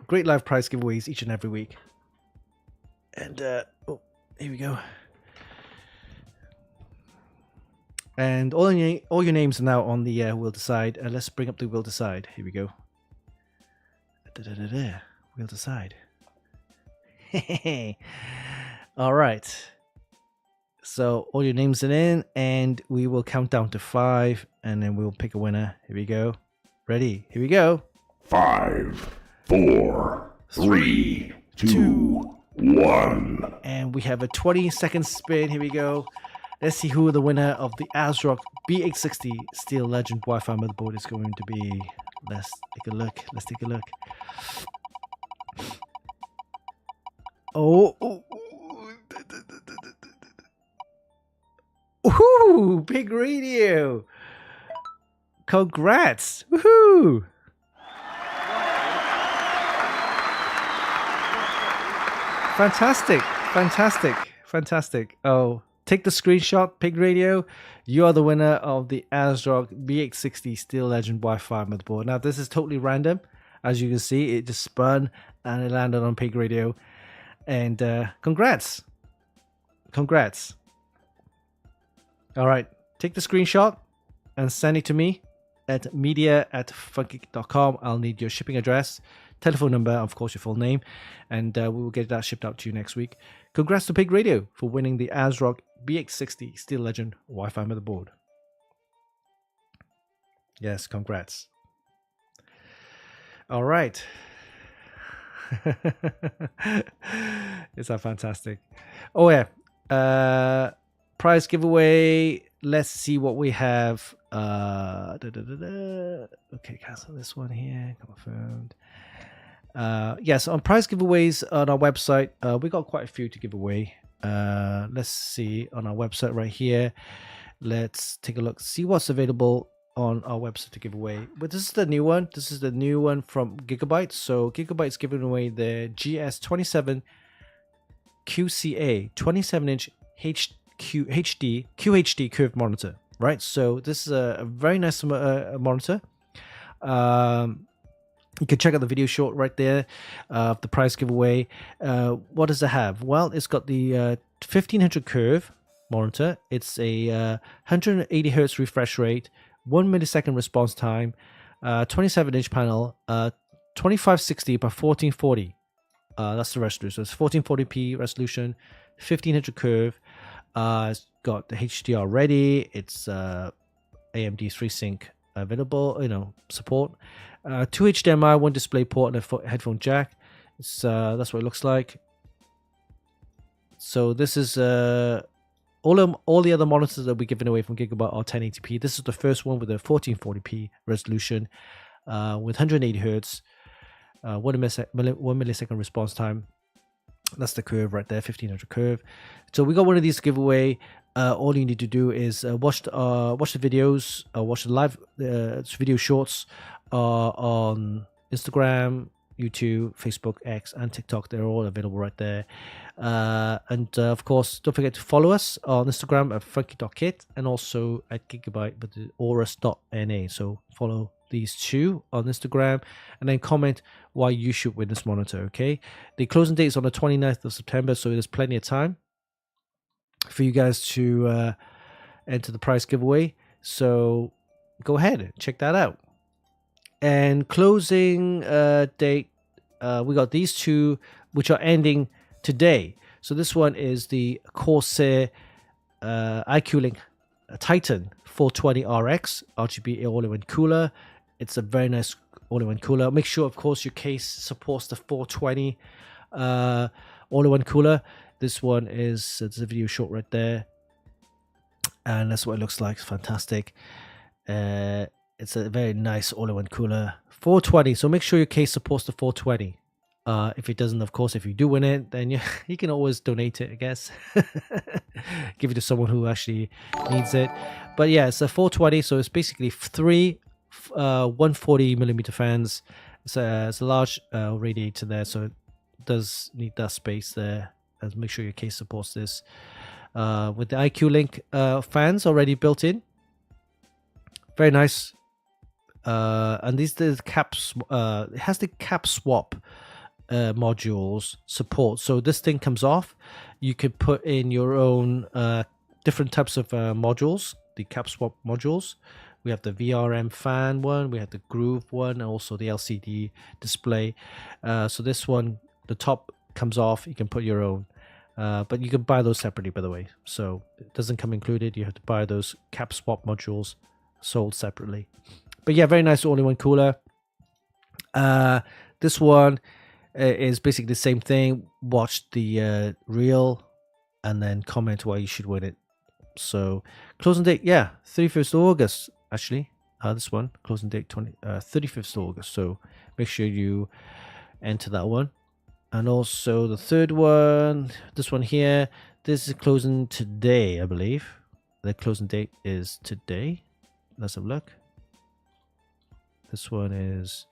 great live prize giveaways each and every week. And here we go. And all your names are now on the wheel decide. Let's bring up the wheel decide. Here we go. Wheel decide. All right. So all your names are in, and we will count down to 5, and then we'll pick a winner. Here we go. Ready? Here we go. 5, 4, 3, 2, 1. And we have a 20-second spin. Here we go. Let's see who the winner of the ASRock B860 Steel Legend Wi-Fi motherboard is going to be. Let's take a look. Oh. Ooh, Big Radio. Congrats. Woohoo. Fantastic. Oh, take the screenshot, Pig Radio. You are the winner of the ASRock B860 Steel Legend Wi-Fi motherboard. Now, this is totally random. As you can see, it just spun and it landed on Pig Radio. And congrats. All right, take the screenshot and send it to me at media@funkykit.com. I'll need your shipping address, telephone number, of course, your full name, and we will get that shipped out to you next week. Congrats to Pig Radio for winning the ASRock B860 Steel Legend Wi-Fi motherboard. Yes, congrats. All right. Is that fantastic? Oh yeah. Prize giveaway. Let's see what we have. Okay, cancel this one here. Confirmed. Yes, on prize giveaways on our website, we got quite a few to give away. Let's see on our website right here. Let's take a look, see what's available on our website to give away. But this is the new one. This is the new one from Gigabyte. So Gigabyte's giving away the GS27 QCA 27-inch QHD curved monitor. Right. So this is a very nice monitor. You can check out the video short right there of the prize giveaway. What does it have? Well, it's got the 1500 curve monitor. It's a 180 hertz refresh rate, 1 millisecond response time, 27-inch panel, 2560 by 1440. That's the resolution. So it's 1440p resolution, 1500 curve. It's got the HDR ready. It's AMD 3Sync available, support. 2 HDMI, 1 display port, and a headphone jack. It's that's what it looks like. So this is all the other monitors that we're giving away from Gigabyte are 1080p. This is the first one with a 1440p resolution, with 180 hertz, 1 millisecond response time. That's the curve right there, 1500 curve. So we got one of these to give away. All you need to do is watch the videos, watch the live video shorts on Instagram, YouTube, Facebook, X, and TikTok. They're all available right there. And of course, don't forget to follow us on Instagram at funky.kit and also at gigabyte, but the aorus.na. So follow these two on Instagram and then comment why you should win this monitor. Okay, the closing date is on the 29th of September, so there's plenty of time for you guys to enter the prize giveaway. So go ahead and check that out. And closing date, we got these two, which are ending today. So this one is the Corsair IQ Link Titan 420 RX RGB all-in-one cooler. It's a very nice all-in-one cooler. Make sure, of course, your case supports the 420 all-in-one cooler. This one is, there's a video short right there, and that's what it looks like. It's fantastic. It's a very nice all-in-one cooler. 420, so make sure your case supports the 420. If it doesn't, of course, if you do win it, then you can always donate it, I guess. Give it to someone who actually needs it. But yeah, it's a 420, so it's basically 3 140mm fans. It's a large radiator there, so it does need that space there. And make sure your case supports this. With the IQ Link fans already built in. Very nice. And these the caps. It has the cap swap modules support. So this thing comes off. You can put in your own different types of modules. The cap swap modules. We have the VRM fan one. We have the Groove one, and also the LCD display. So this one, the top comes off. You can put your own. But you can buy those separately, by the way. So it doesn't come included. You have to buy those cap swap modules sold separately. But yeah, very nice all-in-one cooler. This one is basically the same thing. Watch the reel and then comment why you should win it. So closing date, yeah, 31st of August, actually. This one, closing date 31st of August. So make sure you enter that one. And also the third one, this one here, this is closing today, I believe. The closing date is today. Let's have a look. This one is,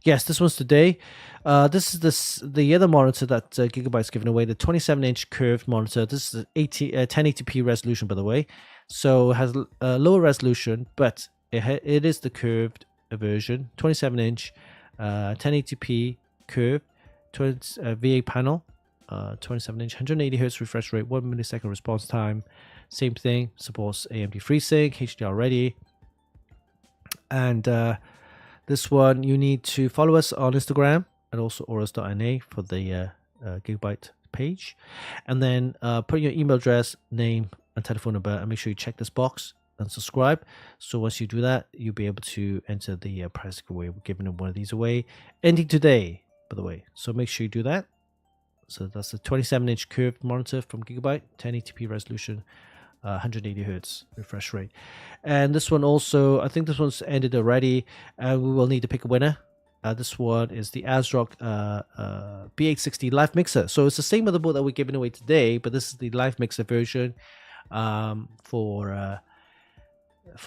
yes, this one's today. This is the other monitor that Gigabyte's given away, the 27-inch curved monitor. This is 1080p resolution, by the way. So it has a lower resolution, but it is the curved version, 27-inch, 1080p curved, VA panel, 27-inch, 180 Hz refresh rate, 1 millisecond response time. Same thing, supports AMD FreeSync, HDR ready. And this one, you need to follow us on Instagram and also auras.na for the Gigabyte page. And then put your email address, name, and telephone number, and make sure you check this box and subscribe. So once you do that, you'll be able to enter the prize giveaway. We're giving one of these away, ending today, by the way. So make sure you do that. So that's the 27-inch curved monitor from Gigabyte, 1080p resolution, 180 Hz refresh rate. And this one also, I think this one's ended already, and we will need to pick a winner. This one is the ASRock B860 LiveMixer. So it's the same motherboard that we're giving away today, but this is the LiveMixer version for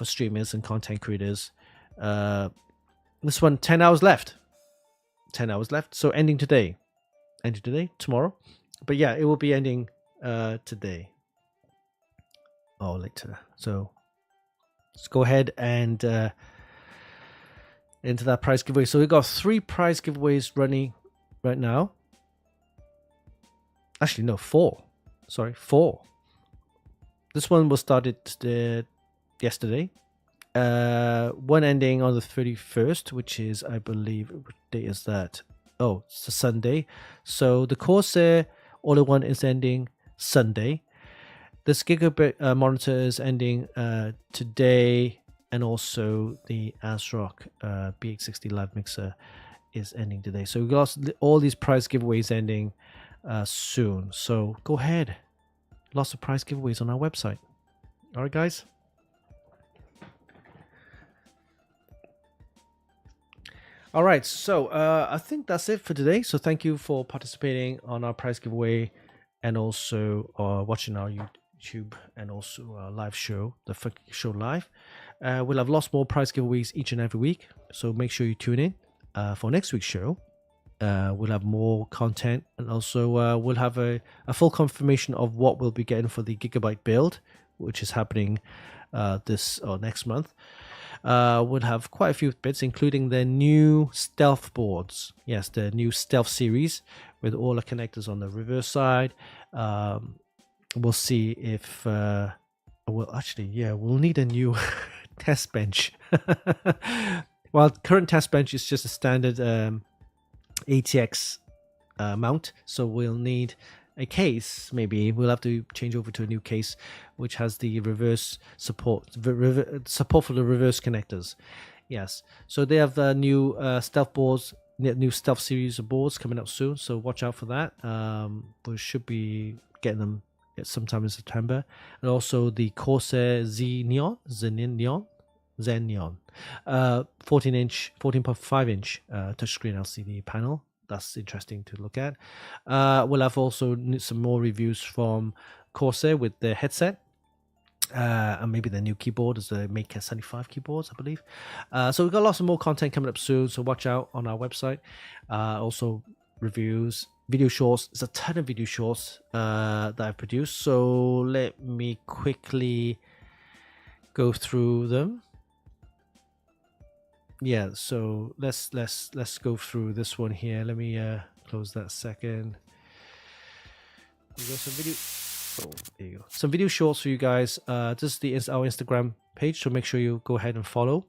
streamers and content creators. This one, 10 hours left. 10 hours left. So ending today. Ending today, tomorrow. But yeah, it will be ending today. Or later. So let's go ahead and into that prize giveaway. So we've got 3 prize giveaways running right now. Actually, no, 4. Sorry, 4. This one was started yesterday. One ending on the 31st, which is, I believe, what day is that? Oh, it's a Sunday. So the Corsair all-in-one is ending Sunday. This Gigabit monitor is ending today, and also the ASRock B860 LiveMixer is ending today. So we've got all these prize giveaways ending soon. So go ahead. Lots of prize giveaways on our website. All right, guys. All right, so I think that's it for today. So thank you for participating on our prize giveaway, and also watching our YouTube and also our live show, the Funkykit Show Live. We'll have lots more prize giveaways each and every week, so make sure you tune in for next week's show. We'll have more content, and also we'll have a full confirmation of what we'll be getting for the Gigabyte build, which is happening this or next month. We'll have quite a few bits, including the new stealth boards. Yes, the new stealth series with all the connectors on the reverse side. We'll see if we'll need a new test bench. Well, current test bench is just a standard ATX mount, so we'll need a case. Maybe we'll have to change over to a new case which has the reverse support, support for the reverse connectors. Yes, so they have the new stealth boards, new stealth series of boards coming up soon, so watch out for that. We should be getting them sometime in September. And also the Corsair Xenon 14.5 inch touchscreen LCD panel. That's interesting to look at. We'll have also some more reviews from Corsair with their headset, and maybe the new keyboard is the Make 75 keyboards, I believe. So we've got lots of more content coming up soon, so watch out on our website. Also reviews, video shorts. There's a ton of video shorts that I've produced, so let me quickly go through them. Yeah, so let's go through this one here. Let me close that second. We got some video. Oh, there you go. Some video shorts for you guys. This is our Instagram page, so make sure you go ahead and follow.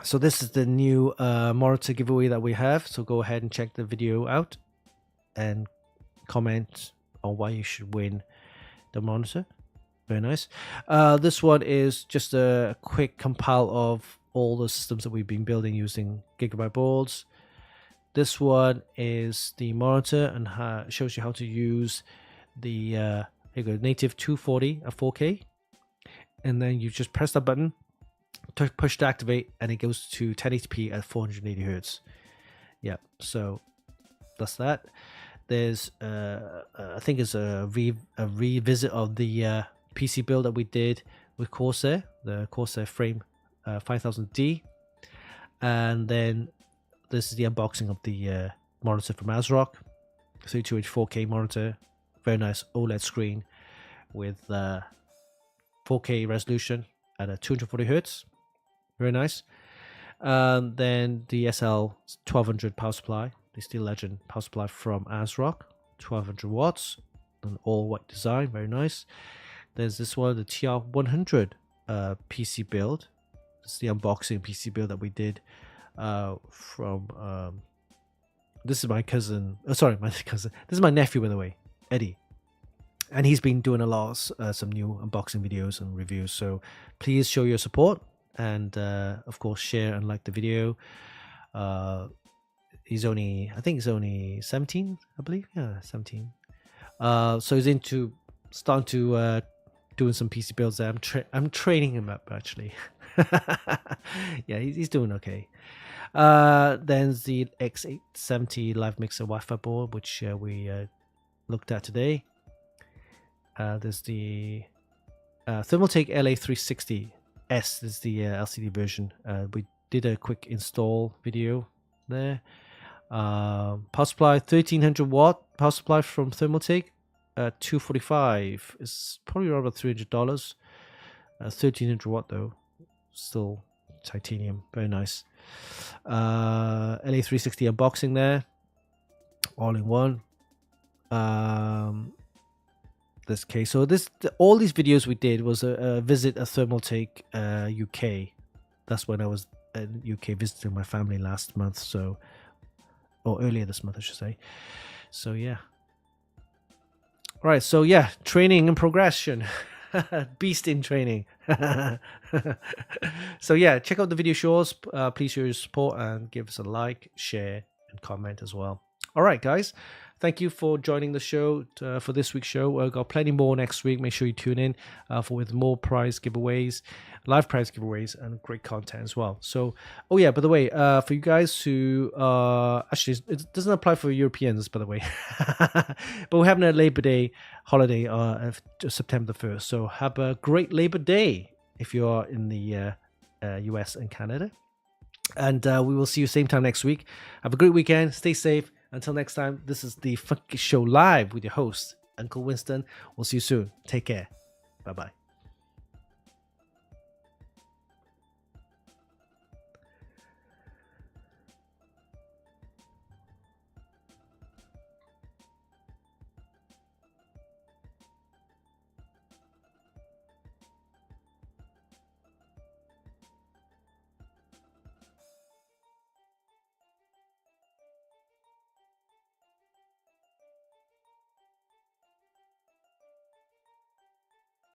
So this is the new monitor giveaway that we have. So go ahead and check the video out and comment on why you should win the monitor. Very nice. This one is just a quick compile of all the systems that we've been building using Gigabyte boards. This one is the monitor and shows you how to use the Here you go, native 240 at 4K. And then you just press that button, push to activate, and it goes to 1080p at 480 hertz. Yeah, so that's that. There's I think it's a revisit of the PC build that we did with Corsair, the Corsair Frame 5000D, and then this is the unboxing of the monitor from ASRock, 32-inch 4K monitor, very nice OLED screen with 4K resolution at a 240 hertz, very nice. Then the SL 1200 power supply, the Steel Legend power supply from ASRock, 1200 watts, an all white design, very nice. There's this one, the TR100 PC build. It's the unboxing PC build that we did from this is my cousin, my cousin, this is my nephew, by the way, Eddie, and he's been doing a lot of some new unboxing videos and reviews, so please show your support and of course share and like the video. He's only, I think he's only 17, I believe. Yeah, 17. So he's starting to doing some PC builds there. I'm training him up, actually. Yeah, he's doing okay. Then the X870 LiveMixer Wi-Fi board, which we looked at today. There's the Thermaltake LA360S. This is the LCD version. We did a quick install video there. Power supply, 1300 watt power supply from Thermaltake. 245 is probably around about $300. 1300 watt though, still titanium, very nice. LA360 unboxing there, all in one. This case, so all these videos we did was a visit at Thermaltake UK. That's when I was in UK visiting my family last month, so, or earlier this month I should say. So yeah. Right, so yeah, training and progression. Beast in training. So yeah, check out the video shorts. Please show your support and give us a like, share, and comment as well. All right, guys. Thank you for joining the show for this week's show. We've got plenty more next week. Make sure you tune in with more prize giveaways, live prize giveaways, and great content as well. So, oh yeah, by the way, for you guys who actually, it doesn't apply for Europeans, by the way, but we're having a Labor Day holiday September the 1st. So have a great Labor Day if you are in the US and Canada. And we will see you same time next week. Have a great weekend. Stay safe. Until next time, this is the Funkykit Show Live with your host, Uncle Winston. We'll see you soon. Take care. Bye-bye.